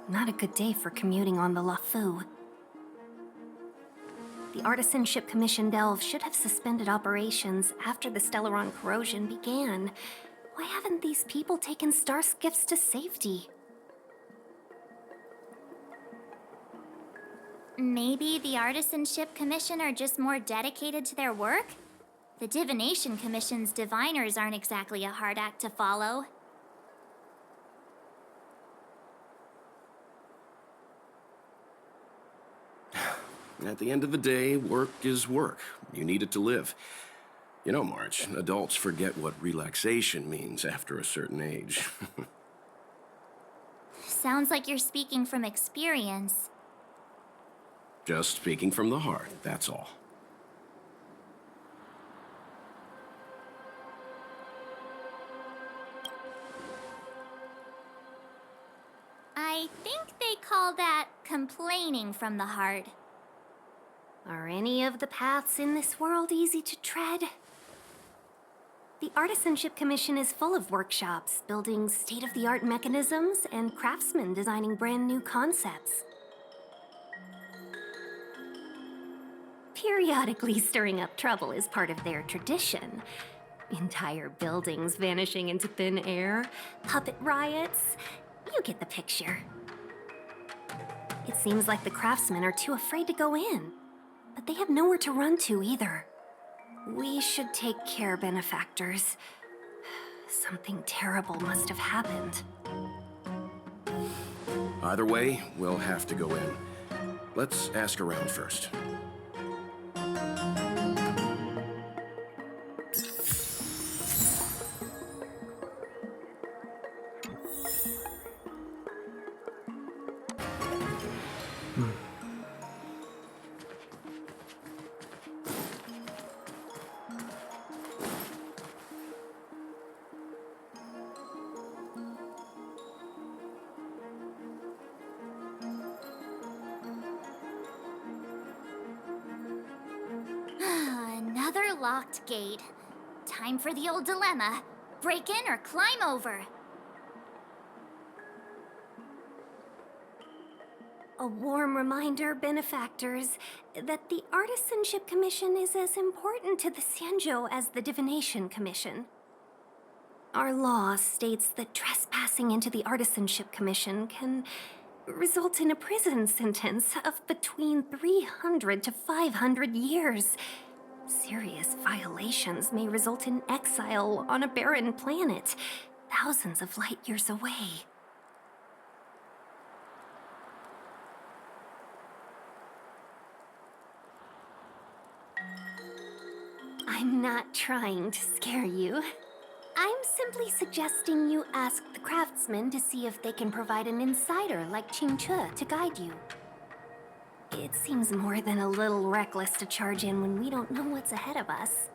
Speaker 10: Not a good day for commuting on the LaFu. The Artisanship Commission Delve should have suspended operations after the Stellaron corrosion began. Why haven't these people taken star skiffs to safety?
Speaker 1: Maybe the Artisanship Commission are just more dedicated to their work? The Divination Commission's diviners aren't exactly a hard act to follow.
Speaker 3: At the end of the day, work is work. You need it to live. You know, March, adults forget what relaxation means after a certain age.
Speaker 1: Sounds like you're speaking from experience.
Speaker 3: Just speaking from the heart, that's all.
Speaker 1: I think they call that complaining from the heart.
Speaker 10: Are any of the paths in this world easy to tread? The Artisanship Commission is full of workshops, building state-of-the-art mechanisms, and craftsmen designing brand new concepts. Periodically stirring up trouble is part of their tradition. Entire buildings vanishing into thin air, puppet riots. You get the picture. It seems like the craftsmen are too afraid to go in, but they have nowhere to run to either. We should take care, benefactors. Something terrible must have happened.
Speaker 3: Either way, we'll have to go in. Let's ask around first.
Speaker 1: Another locked gate. Time for the old dilemma. Break in or climb over.
Speaker 10: A warm reminder, benefactors, that the Artisanship Commission is as important to the Xianzhou as the Divination Commission. Our law states that trespassing into the Artisanship Commission can result in a prison sentence of between 300 to 500 years. Serious violations may result in exile on a barren planet, thousands of light years away. I'm not trying to scare you. I'm simply suggesting you ask the craftsmen to see if they can provide an insider like Qingche to guide you. It seems more than a little reckless to charge in when we don't know what's ahead of us.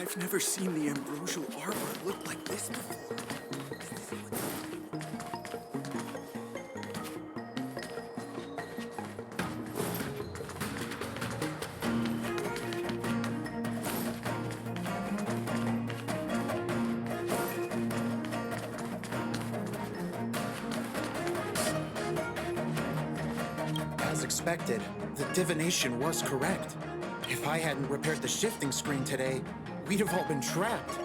Speaker 12: I've never seen the ambrosial arbor look like this before.
Speaker 13: As expected, the divination was correct. If I hadn't repaired the shifting screen today, we'd have all been trapped.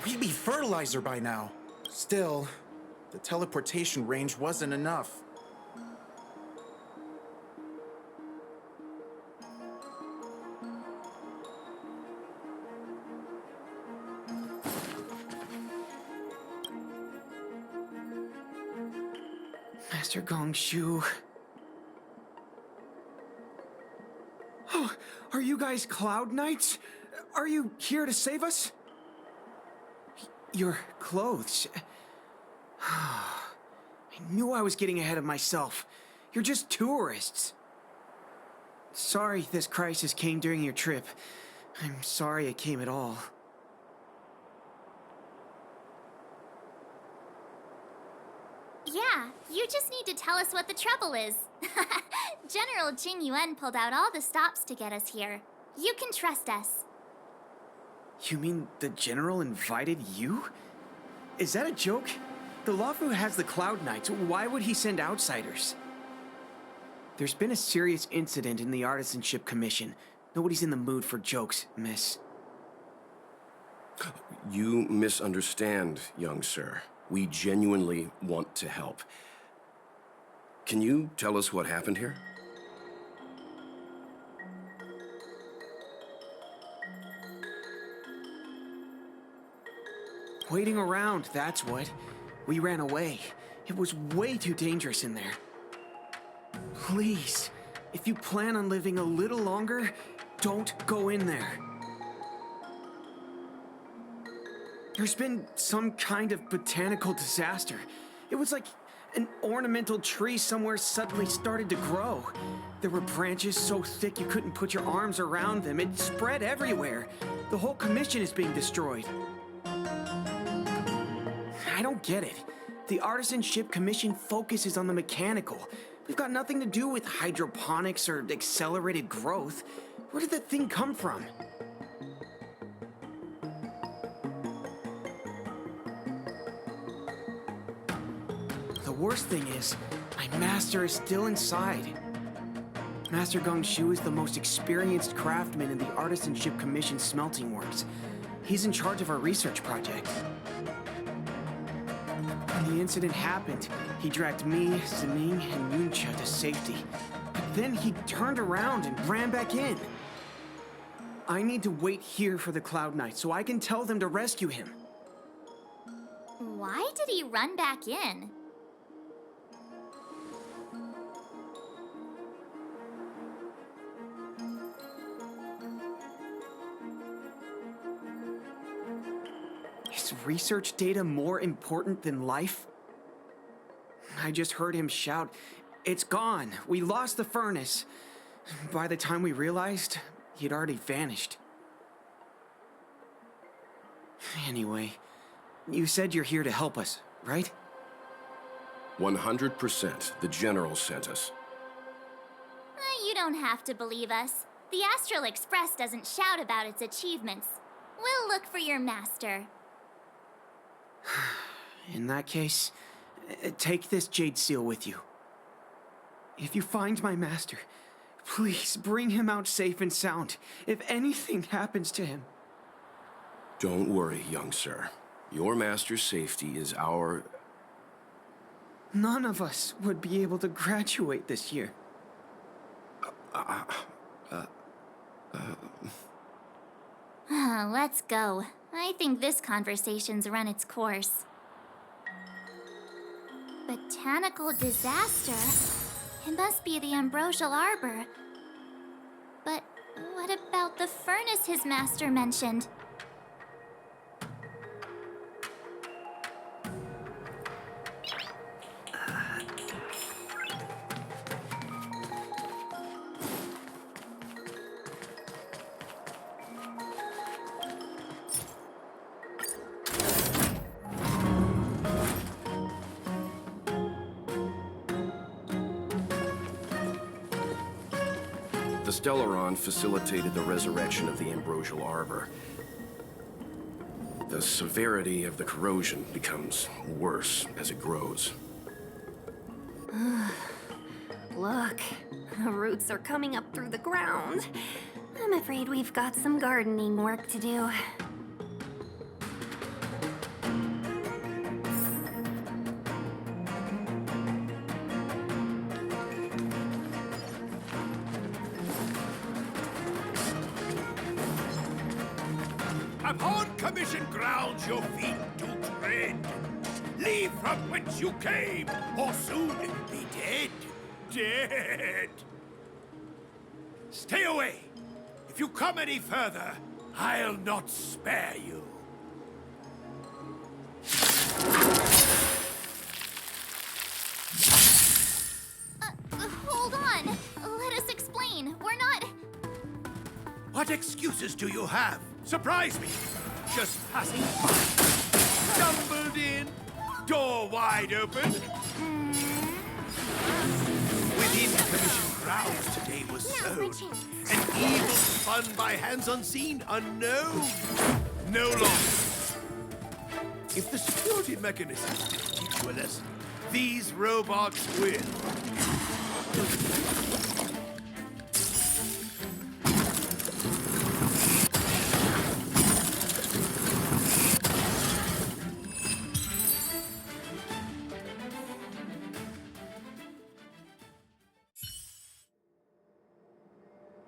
Speaker 13: We'd be fertilizer by now. Still, the teleportation range wasn't enough.
Speaker 14: Master Gongshu. Oh, are you guys Cloud Knights? Are you here to save us? Your clothes. I knew I was getting ahead of myself. You're just tourists. Sorry this crisis came during your trip. I'm sorry it came at all.
Speaker 1: Yeah, you just need to tell us what the trouble is. General Jing Yuan pulled out all the stops to get us here. You can trust us.
Speaker 14: You mean the General invited you? Is that a joke? The Luofu has the Cloud Knights. Why would he send outsiders? There's been a serious incident in the Artisanship Commission. Nobody's in the mood for jokes, miss.
Speaker 3: You misunderstand, young sir. We genuinely want to help. Can you tell us what happened here?
Speaker 14: Waiting around, that's what. We ran away. It was way too dangerous in there. Please, if you plan on living a little longer, don't go in there. There's been some kind of botanical disaster. It was like an ornamental tree somewhere suddenly started to grow. There were branches so thick you couldn't put your arms around them. It spread everywhere. The whole commission is being destroyed. I don't get it. The Artisanship Commission focuses on the mechanical. We've got nothing to do with hydroponics or accelerated growth. Where did that thing come from? The worst thing is, my master is still inside. Master Gongshu is the most experienced craftsman in the Artisanship Commission smelting works. He's in charge of our research project. When the incident happened, he dragged me, Zining, and Yuncha to safety. But then he turned around and ran back in. I need to wait here for the Cloud Knights so I can tell them to rescue him.
Speaker 1: Why did he run back in?
Speaker 14: Is research data more important than life? I just heard him shout, "It's gone! We lost the furnace!" By the time we realized, he'd already vanished. Anyway, you said you're here to help us, right?
Speaker 3: 100%. The General sent us.
Speaker 1: You don't have to believe us. The Astral Express doesn't shout about its achievements. We'll look for your master.
Speaker 14: In that case, take this jade seal with you. If you find my master, please bring him out safe and sound. If anything happens to him.
Speaker 3: Don't worry, young sir. Your master's safety is our...
Speaker 14: None of us would be able to graduate this year.
Speaker 1: Let's go. I think this conversation's run its course. Botanical disaster? It must be the Ambrosial Arbor. But what about the furnace his master mentioned?
Speaker 3: The Stellaron facilitated the resurrection of the Ambrosial Arbor. The severity of the corrosion becomes worse as it grows.
Speaker 10: Look, the roots are coming up through the ground. I'm afraid we've got some gardening work to do.
Speaker 15: Upon commission grounds your feet do tread. Leave from whence you came, or soon be dead. Dead. Stay away. If you come any further, I'll not spare you.
Speaker 1: Hold on. Let us explain. We're not...
Speaker 15: What excuses do you have? Surprise me. Just passing by. Stumbled in. Door wide open. Within commission grounds today was sown. An evil spun by hands unseen, unknown. No longer. If the security mechanism teach you a lesson, these robots will.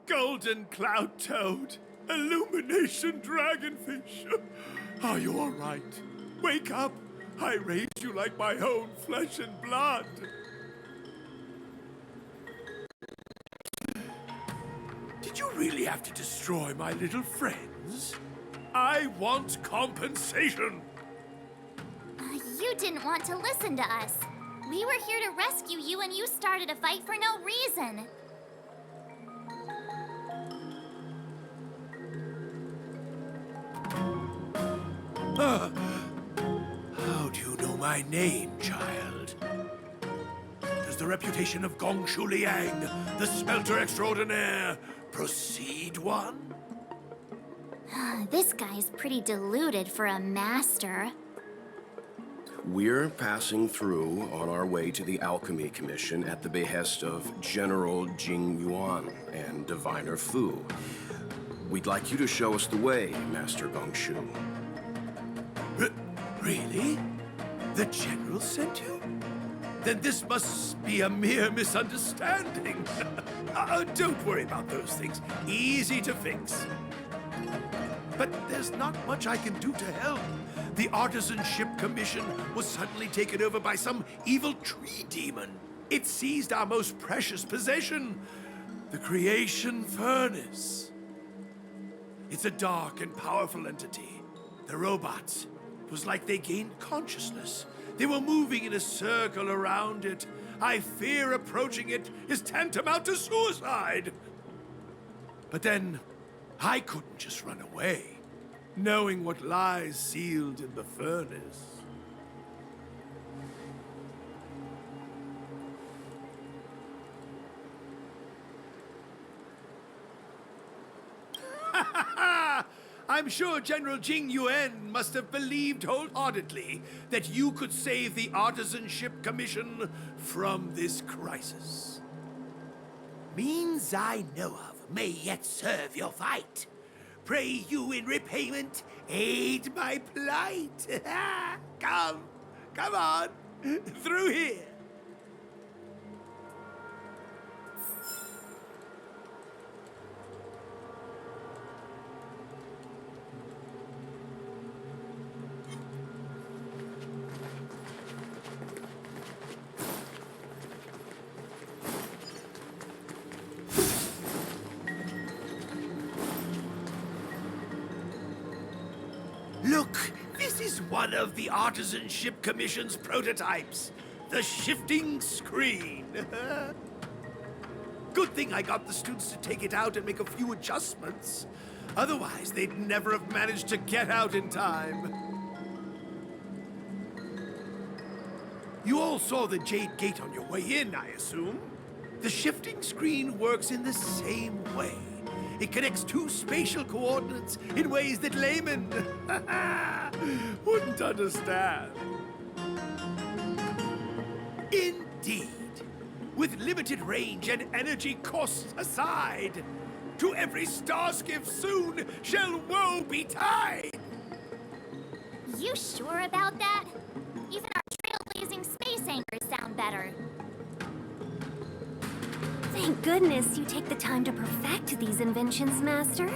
Speaker 15: Golden cloud toad, illumination dragonfish. Are you all right? Wake up. I raised you like my own flesh and blood. Did you really have to destroy my little friends? I want compensation.
Speaker 1: You didn't want to listen to us. We were here to rescue you and you started a fight for no reason.
Speaker 15: How do you know my name, child? Does the reputation of Gongshu Liang, the smelter extraordinaire, precede one?
Speaker 1: This guy's pretty deluded for a master.
Speaker 3: We're passing through on our way to the Alchemy Commission at the behest of General Jing Yuan and Diviner Fu. We'd like you to show us the way, Master Gongshu.
Speaker 15: Really? The General sent you? Then this must be a mere misunderstanding. Don't worry about those things. Easy to fix. But there's not much I can do to help. The Artisanship Commission was suddenly taken over by some evil tree demon. It seized our most precious possession, the Creation Furnace. It's a dark and powerful entity. The robots, it was like they gained consciousness. They were moving in a circle around it. I fear approaching it is tantamount to suicide. But then, I couldn't just run away, knowing what lies sealed in the furnace. I'm sure General Jing Yuan must have believed wholeheartedly that you could save the Artisanship Commission from this crisis. Means I know of may yet serve your fight. Pray you in repayment aid my plight. Come on, through here. Look, this is one of the Artisanship Commission's prototypes. The shifting screen. Good thing I got the students to take it out and make a few adjustments. Otherwise, they'd never have managed to get out in time. You all saw the Jade Gate on your way in, I assume? The shifting screen works in the same way. It connects two spatial coordinates in ways that laymen wouldn't understand. Indeed. With limited range and energy costs aside, to every starskiff soon shall woe betide!
Speaker 1: You sure about that? Even our trailblazing space anchors sound better.
Speaker 10: Thank goodness you take the time to perfect these inventions, Master.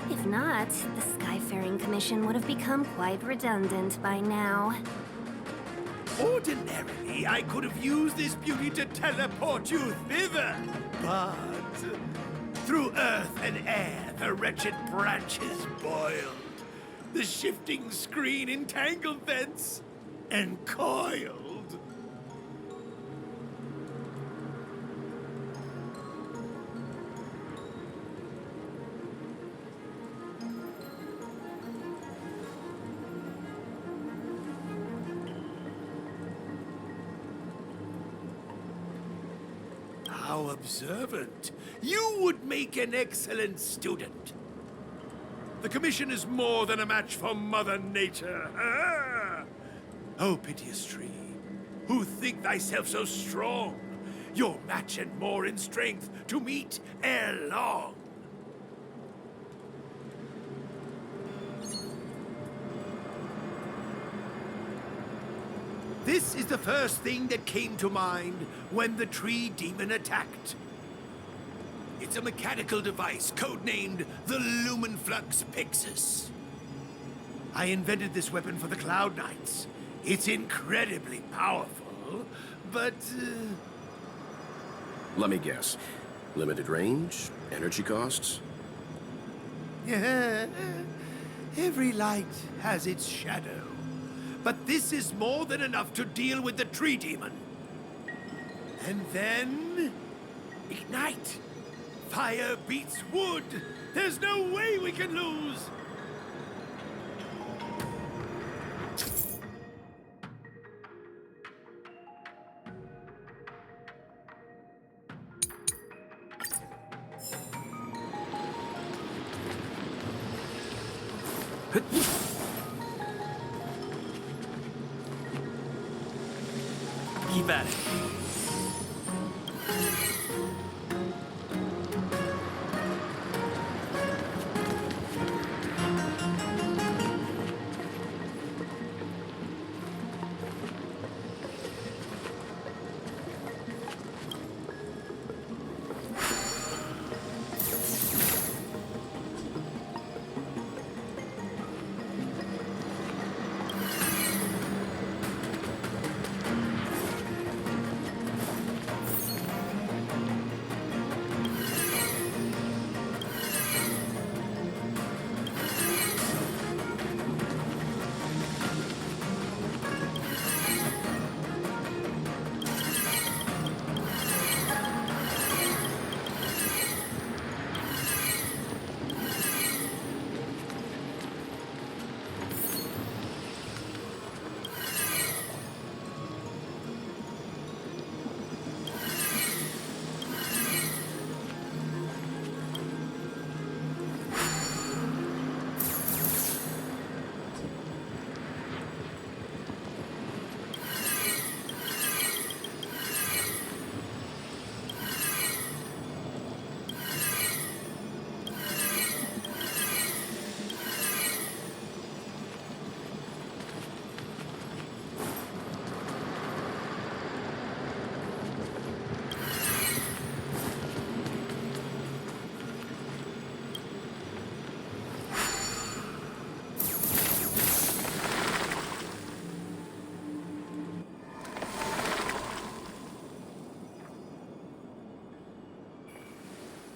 Speaker 10: If not, the Skyfaring Commission would have become quite redundant by now.
Speaker 15: Ordinarily, I could have used this beauty to teleport you thither, but through earth and air, the wretched branches boiled. The shifting screen entangled thence and coiled. How observant. You would make an excellent student. The Commission is more than a match for Mother Nature. Ah! Oh, piteous tree, who think thyself so strong, your match and more in strength to meet ere long. This is the first thing that came to mind when the tree demon attacked. It's a mechanical device codenamed the Lumenflux Pixis. I invented this weapon for the Cloud Knights. It's incredibly powerful, but...
Speaker 3: Let me guess. Limited range? Energy costs?
Speaker 15: Every light has its shadow. But this is more than enough to deal with the tree demon. And then... ignite! Fire beats wood! There's no way we can lose!
Speaker 9: Keep at it.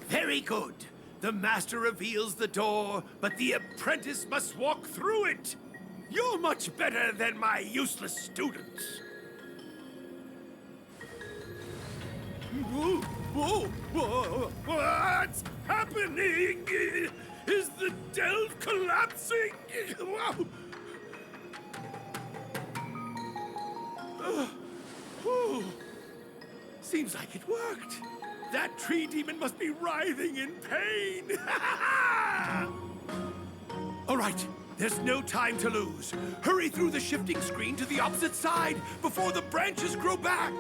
Speaker 15: Very good. The master reveals the door, but the apprentice must walk through it. You're much better than my useless students. Whoa, whoa, whoa, what's happening? Is the delve collapsing? Wow. Seems like it worked. That tree demon must be writhing in pain. All right, there's no time to lose. Hurry through the shifting screen to the opposite side before the branches grow back.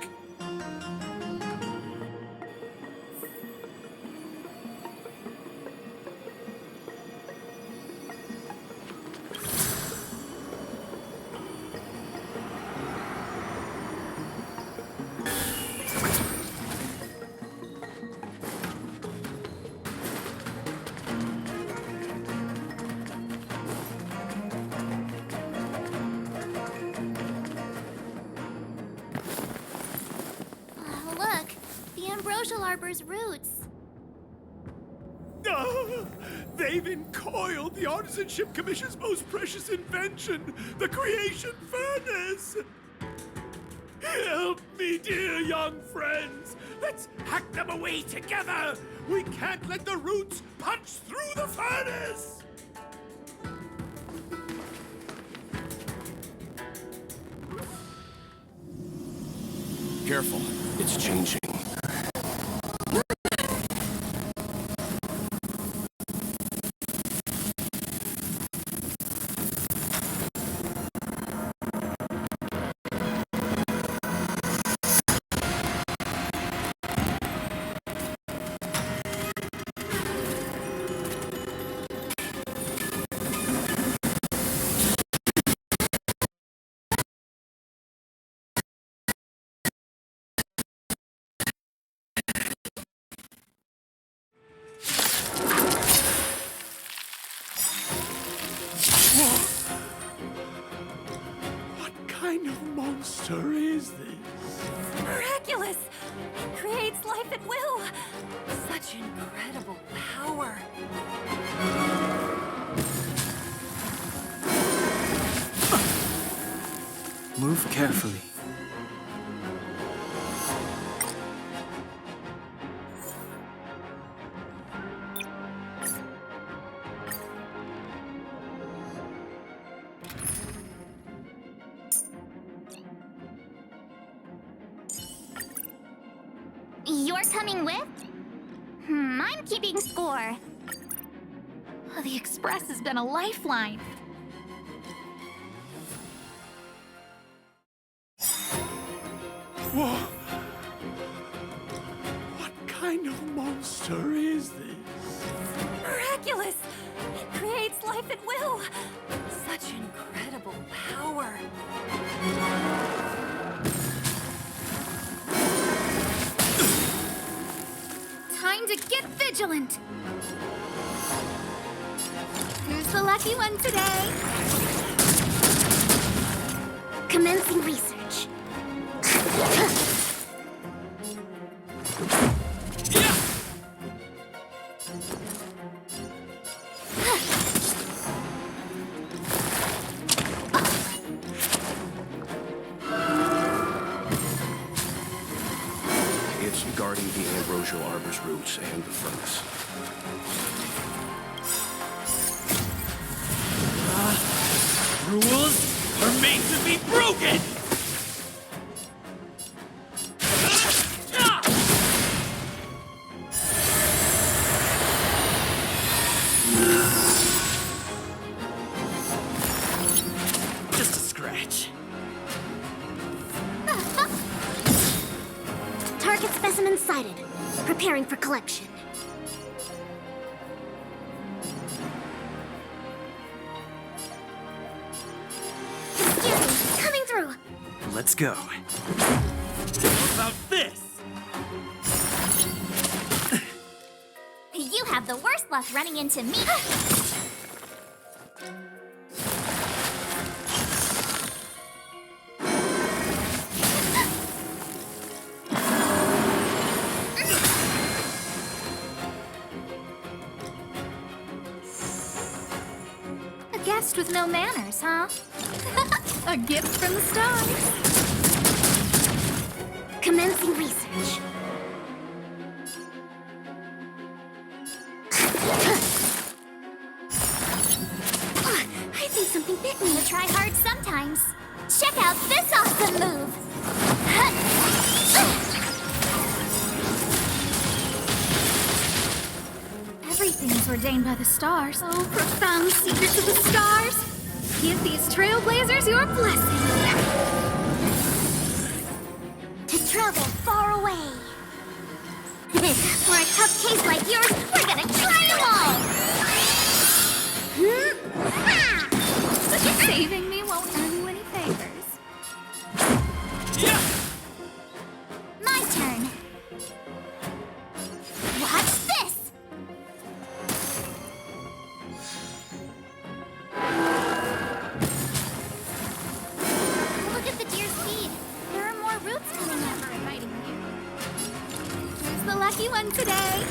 Speaker 1: Look, the ambrosial arbor's roots.
Speaker 15: They've encoiled the Artisanship Commission's most precious invention, the creation furnace. Help me, dear young friends. Let's hack them away together. We can't let the roots punch through the furnace.
Speaker 3: Careful, it's changing.
Speaker 15: What kind of monster is this?
Speaker 10: Miraculous! It creates life at will! Such incredible power!
Speaker 4: Move carefully.
Speaker 1: You're coming with? I'm keeping score.
Speaker 2: The Express has been a lifeline.
Speaker 15: Whoa! What kind of monster is this?
Speaker 10: Miraculous! It creates life at will! Such incredible power!
Speaker 2: Time to get vigilant! Who's the lucky one today? Commencing research.
Speaker 3: It's guarding the ambrosial arbor's roots and the furnace.
Speaker 5: Rules are made to be broken! Just a scratch.
Speaker 2: Target specimen sighted. Preparing for collection. Excuse me, coming through.
Speaker 9: Let's go.
Speaker 5: How about this?
Speaker 1: You have the worst luck running into me.
Speaker 2: A guest with no manners, huh? A gift from the stars. Commencing research. I think something bit me.
Speaker 1: You try hard sometimes. Check out this awesome move.
Speaker 16: ordained by the stars. Oh, profound secrets of the stars! Give these trailblazers your blessing.
Speaker 2: To travel far away. For a tough case like yours, we're gonna try them all!
Speaker 16: Saving me won't earn you any favors.
Speaker 2: My turn. Watch this!
Speaker 1: Look at the deer's feet. There are more roots coming up.
Speaker 16: For inviting you. Who's the lucky one today?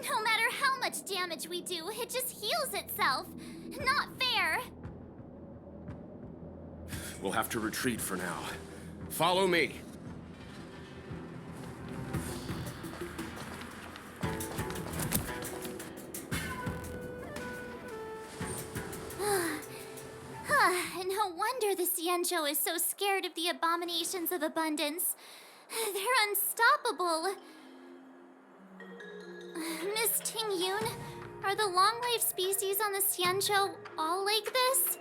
Speaker 1: No matter how much damage we do, it just heals itself. Not fair.
Speaker 3: We'll have to retreat for now. Follow me.
Speaker 1: No wonder the Xianzhou is so scared of the abominations of abundance. They're unstoppable. Miss Ting Yun, are the long-life species on the Xianzhou all like this?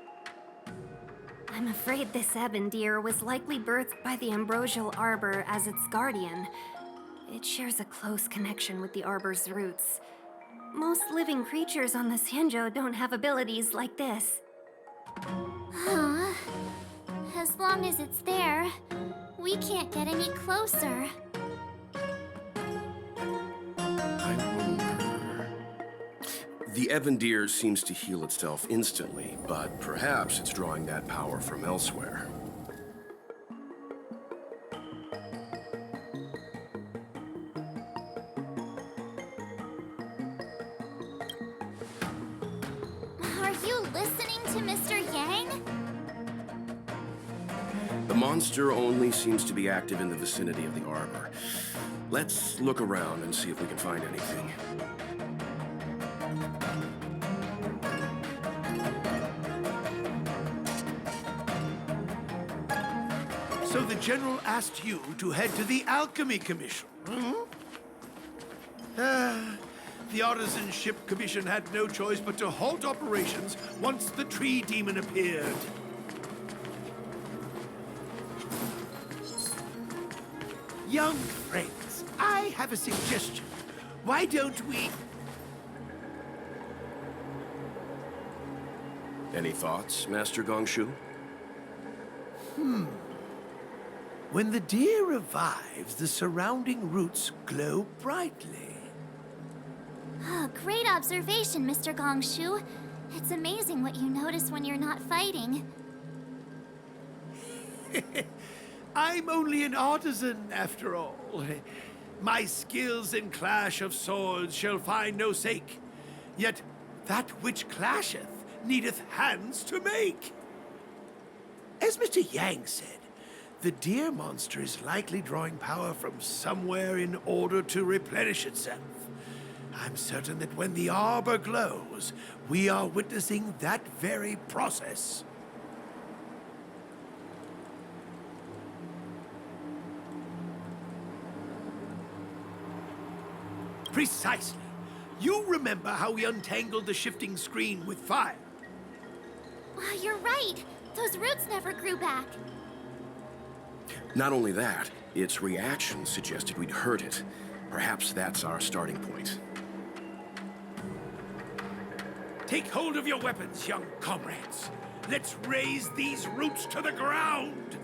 Speaker 10: I'm afraid this ebon deer was likely birthed by the ambrosial arbor as its guardian. It shares a close connection with the arbor's roots. Most living creatures on the Xianzhou don't have abilities like this.
Speaker 1: Huh. As long as it's there, we can't get any closer.
Speaker 3: I wonder... The ebon deer seems to heal itself instantly, but perhaps it's drawing that power from elsewhere.
Speaker 1: Are you listening to Mr. Yang?
Speaker 3: The monster only seems to be active in the vicinity of the arbor. Let's look around and see if we can find anything.
Speaker 15: So the General asked you to head to the Alchemy Commission, The Artisan Ship Commission had no choice but to halt operations once the tree demon appeared. Young friends, I have a suggestion. Why don't we...
Speaker 3: Any thoughts, Master Gongshu?
Speaker 15: When the deer revives, the surrounding roots glow brightly.
Speaker 1: Oh, great observation, Mr. Gongshu. It's amazing what you notice when you're not fighting.
Speaker 15: I'm only an artisan, after all. My skills in clash of swords shall find no sake. Yet that which clasheth needeth hands to make. As Mr. Yang said, the deer monster is likely drawing power from somewhere in order to replenish itself. I'm certain that when the arbor glows, we are witnessing that very process. Precisely. You remember how we untangled the shifting screen with fire?
Speaker 1: You're right. Those roots never grew back.
Speaker 3: Not only that, its reaction suggested we'd hurt it. Perhaps that's our starting point.
Speaker 15: Take hold of your weapons, young comrades. Let's raise these roots to the ground!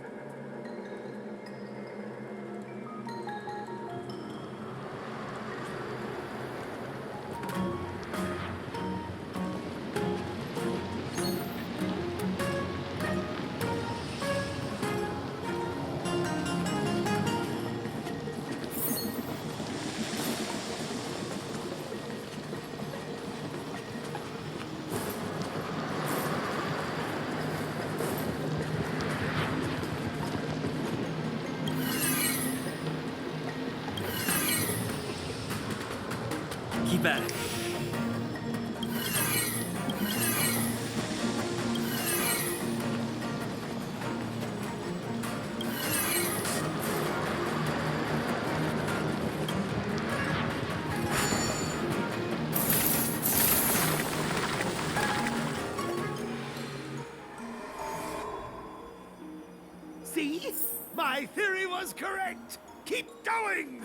Speaker 9: back.
Speaker 15: See? My theory was correct! Keep going!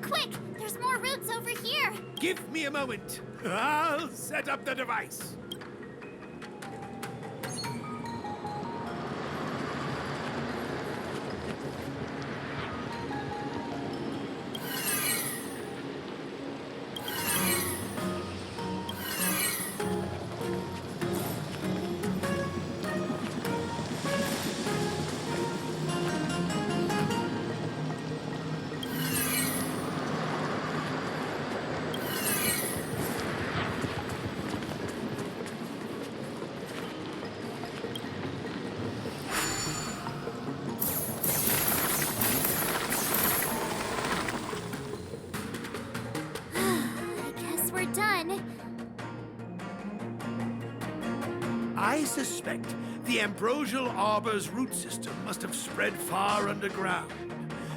Speaker 1: Quick! There's more roots over here!
Speaker 15: Give me a moment. I'll set up the device. I suspect the ambrosial arbor's root system must have spread far underground.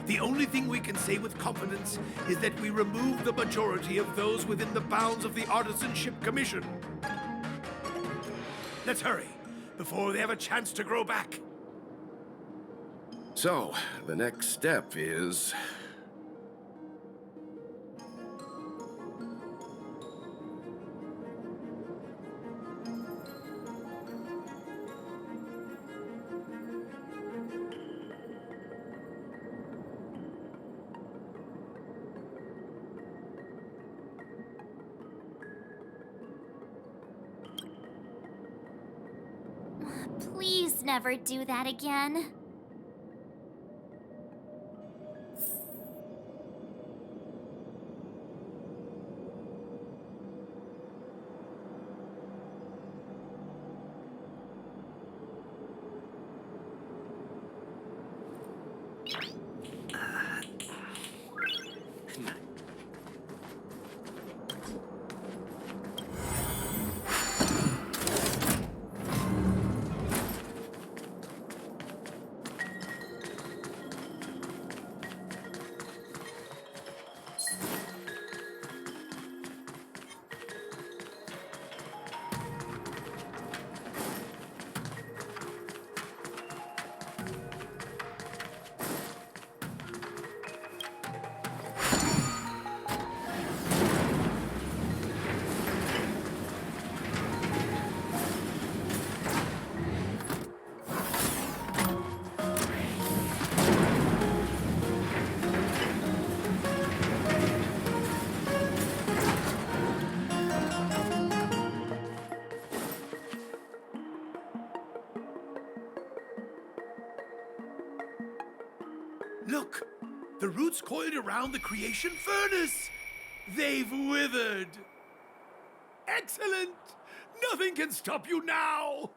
Speaker 15: The only thing we can say with confidence is that we removed the majority of those within the bounds of the Artisanship Commission. Let's hurry, before they have a chance to grow back.
Speaker 3: So, the next step is...
Speaker 1: Please never do that again.
Speaker 15: Look! The roots coiled around the creation furnace! They've withered! Excellent! Nothing can stop you now!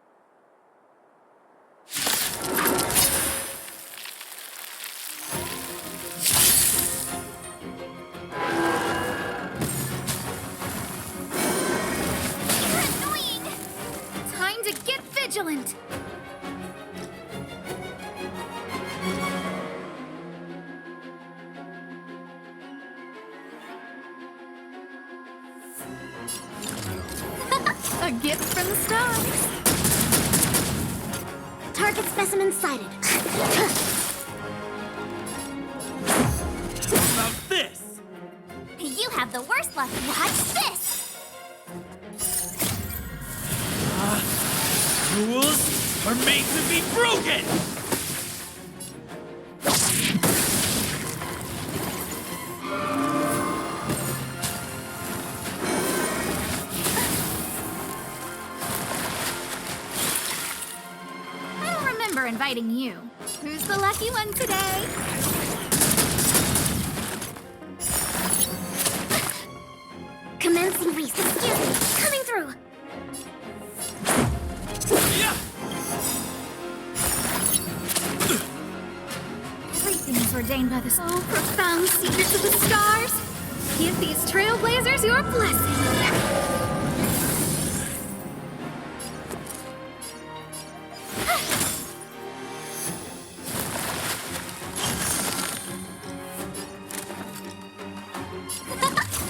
Speaker 16: You're annoying! Time to get vigilant! A gift from the stars.
Speaker 2: Target specimen sighted.
Speaker 15: How about this?
Speaker 1: You have the worst luck. Watch this!
Speaker 15: Rules are made to be broken!
Speaker 16: I don't remember inviting you. Who's the lucky one today?
Speaker 2: Commencing reset. Excuse me. Coming through.
Speaker 16: Everything is ordained by the profound secrets of the stars. Give these trailblazers your blessing.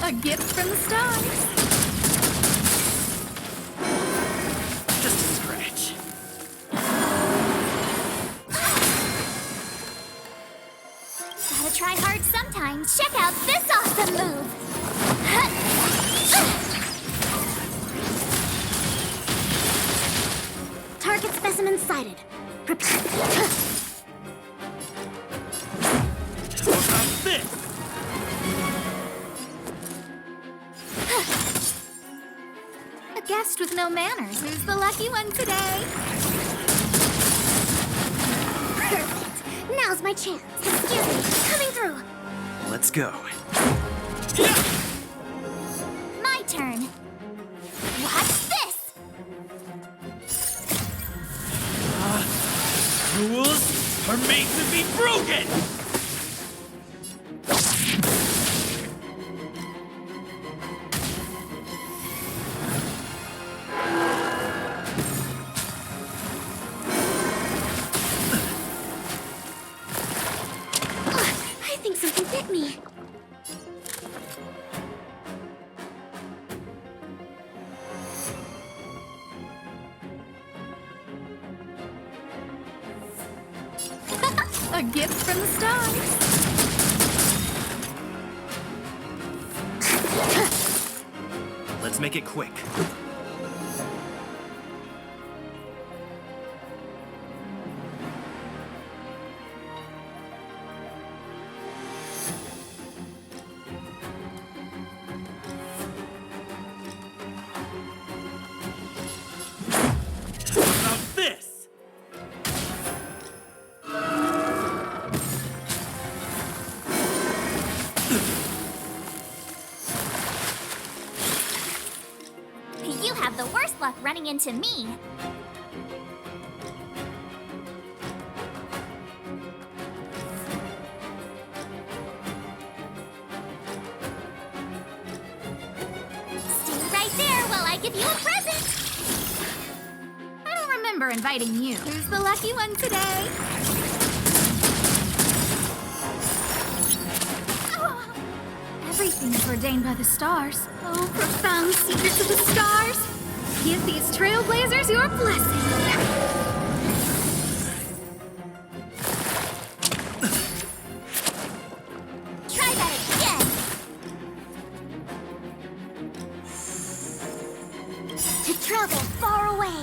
Speaker 16: A gift from the stars.
Speaker 9: Just a scratch.
Speaker 1: Gotta try hard sometimes. Check out this awesome move!
Speaker 2: Target specimen sighted. Prepare.
Speaker 15: How about this?
Speaker 16: A guest with no manners. Who's the lucky one today?
Speaker 2: Perfect. Now's my chance. Excuse me. Coming through.
Speaker 9: Let's go.
Speaker 1: My turn. Watch this!
Speaker 15: Rules are made to be broken!
Speaker 2: I think something bit me.
Speaker 16: A gift from the stars.
Speaker 9: Let's make it quick.
Speaker 15: How about this?
Speaker 1: You have the worst luck running into me. Stay right there while I give you a present.
Speaker 16: I don't remember inviting you. Who's the lucky one today? Everything is ordained by the stars. Oh, profound secrets of the stars. Give these trailblazers your blessing.
Speaker 1: Try that again.
Speaker 2: To travel far away.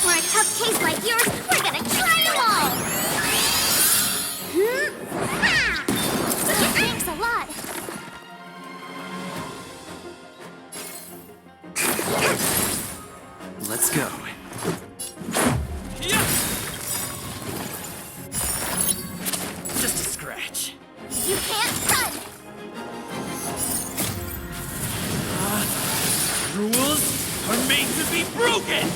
Speaker 1: For a tough case like yours, we're gonna try them all. Thanks a lot.
Speaker 9: Let's go. Just a scratch.
Speaker 1: You can't run.
Speaker 15: Rules are made to be broken!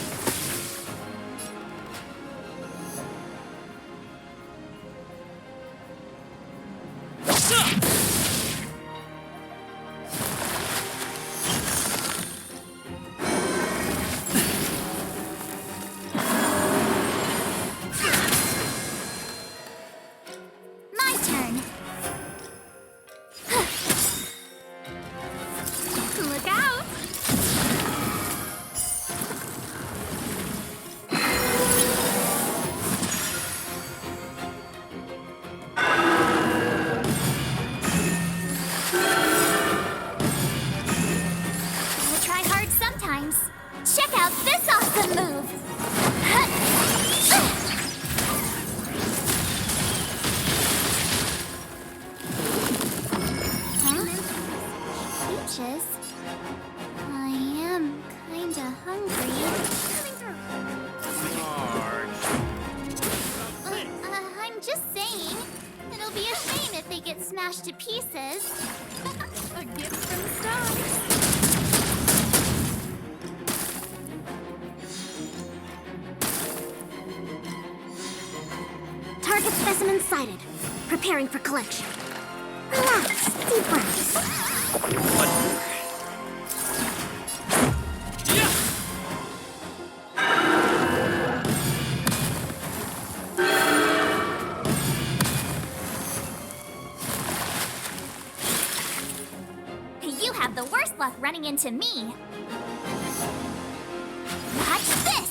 Speaker 1: My turn. Look out! Gotta try hard sometimes. Check out this awesome move! Huh? Peaches? I am kinda hungry. I'm just saying. It'll be a shame if they get smashed to pieces. A gift from the stars.
Speaker 10: Target specimen sighted. Preparing for collection. Relax. Deep breaths.
Speaker 1: You have the worst luck running into me. Watch this!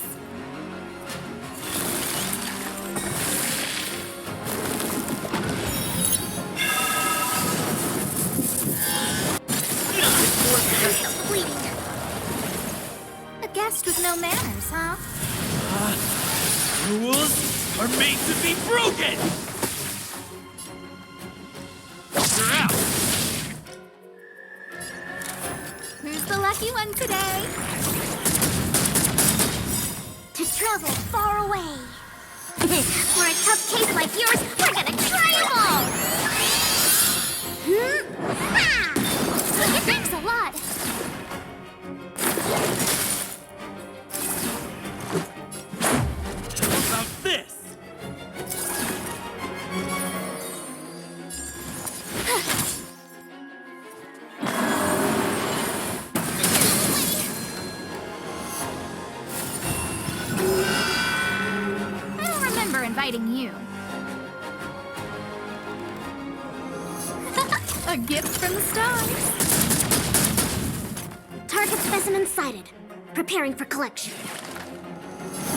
Speaker 1: A guest with no manners, huh?
Speaker 15: Rules are made to be broken! You're out!
Speaker 1: Who's the lucky one today?
Speaker 10: To travel far away. For a tough case like yours, we're gonna try 'em all!
Speaker 1: Thanks a lot.
Speaker 15: How about this?
Speaker 16: I don't remember inviting you. A gift from the stars.
Speaker 10: Target specimen sighted. Preparing for collection.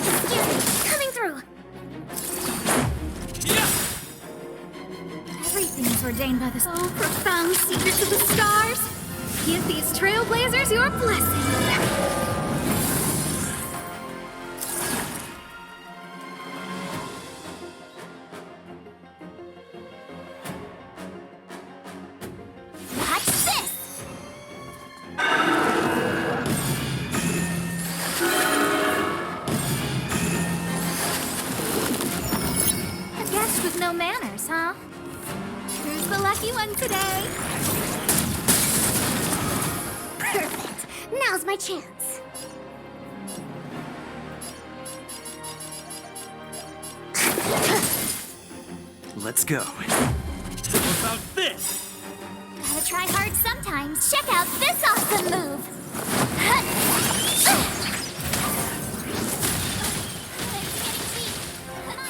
Speaker 10: Excuse me, coming through.
Speaker 16: Everything's ordained by the profound secrets of the stars. Give these trailblazers your blessing.
Speaker 1: Watch this! A guest with no manners, huh? Who's the lucky one today?
Speaker 10: Perfect. Now's my chance.
Speaker 9: Let's go.
Speaker 15: How about this?
Speaker 1: Gotta try hard sometimes. Check out this awesome move!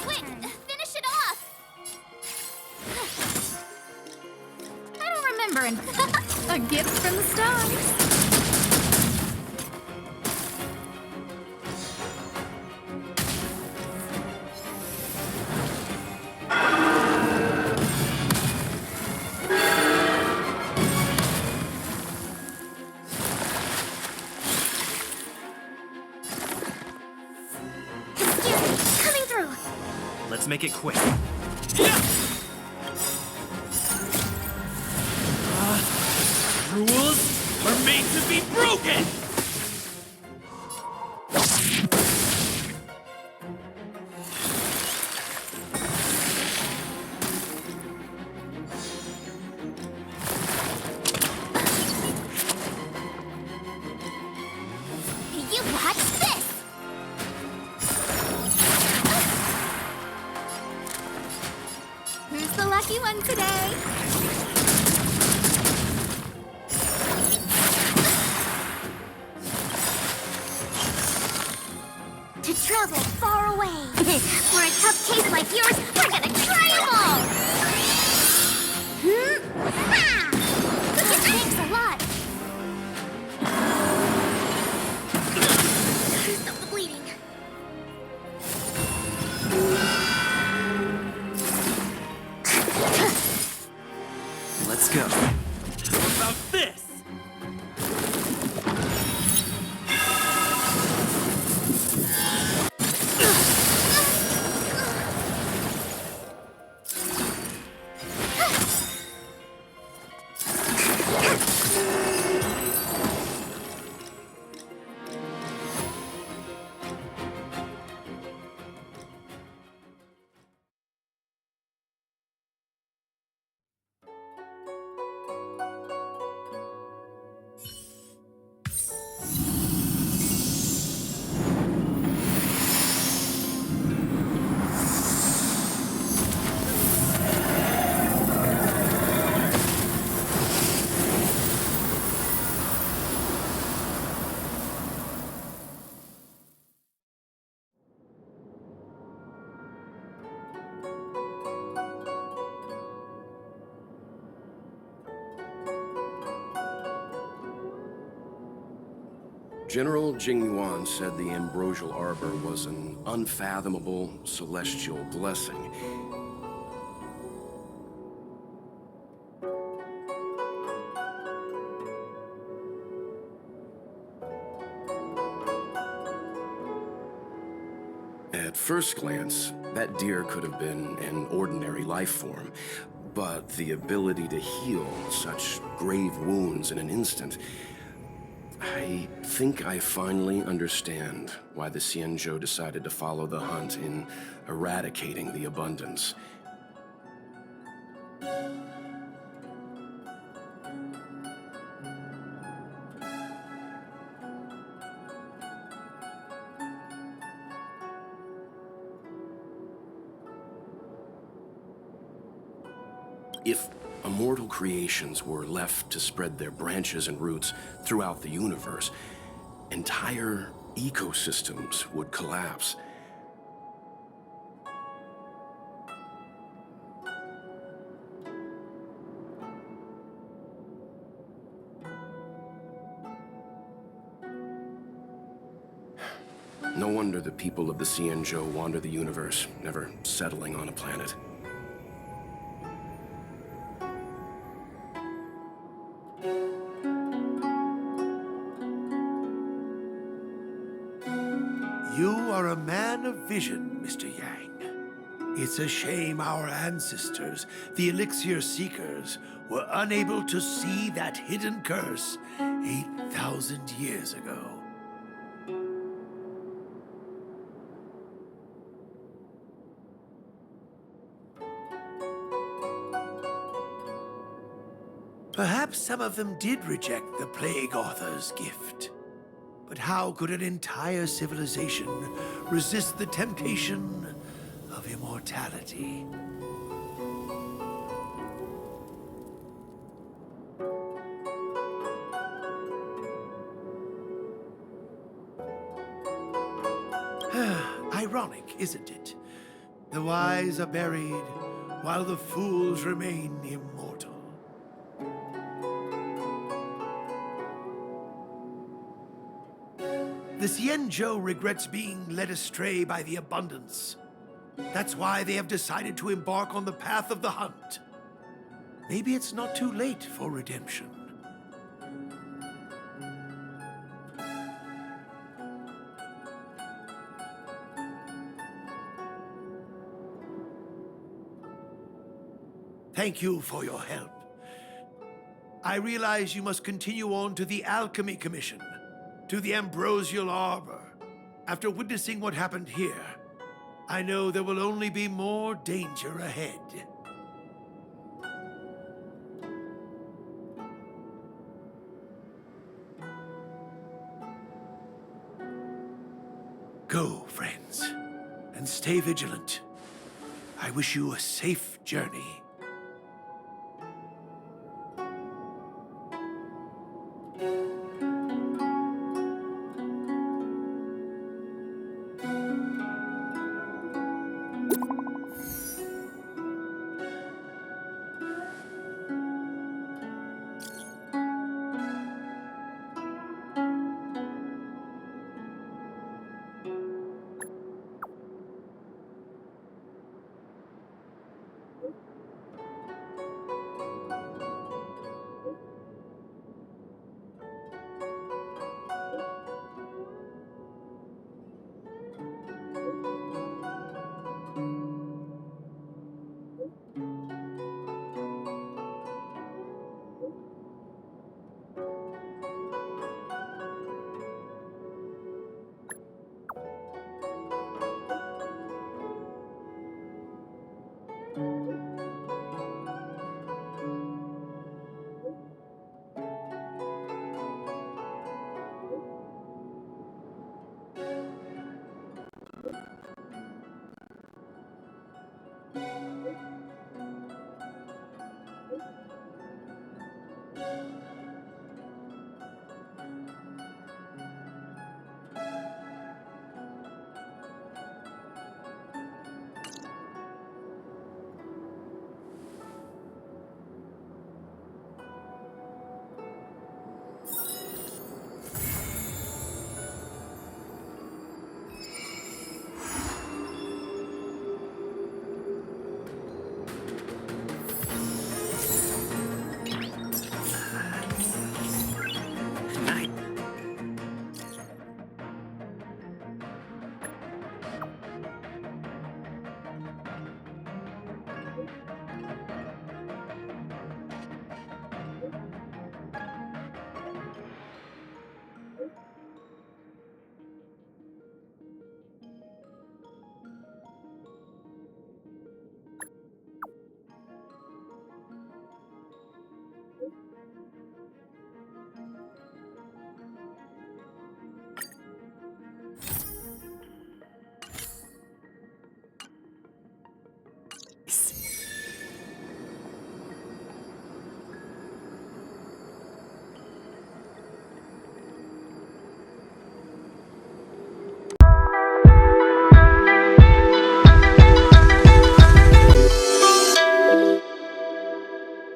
Speaker 1: Quick, finish it off!
Speaker 16: I don't remember a gift from the stars.
Speaker 9: Let's make it quick.
Speaker 15: Rules are made to be broken!
Speaker 16: puzzle far away. For a tough case like yours, we're gonna try them all! Ah! Thanks a lot. Stop the bleeding.
Speaker 9: Let's go.
Speaker 5: How about this?
Speaker 3: General Jingyuan said the ambrosial arbor was an unfathomable celestial blessing. At first glance, that deer could have been an ordinary life form, but the ability to heal such grave wounds in an instant, I think I finally understand why the Xianzhou decided to follow the hunt in eradicating the abundance. If immortal creations were left to spread their branches and roots throughout the universe, entire ecosystems would collapse. No wonder the people of the Xianzhou wander the universe, never settling on a planet.
Speaker 15: You are a man of vision, Mr. Yang. It's a shame our ancestors, the Elixir Seekers, were unable to see that hidden curse 8,000 years ago. Perhaps some of them did reject the Plague Author's gift. But how could an entire civilization resist the temptation of immortality? Ironic, isn't it? The wise are buried, while the fools remain immortal. The Xianzhou regrets being led astray by the abundance. That's why they have decided to embark on the path of the hunt. Maybe it's not too late for redemption. Thank you for your help. I realize you must continue on to the Alchemy Commission, to the Ambrosial Arbor. After witnessing what happened here, I know there will only be more danger ahead. Go, friends, and stay vigilant. I wish you a safe journey.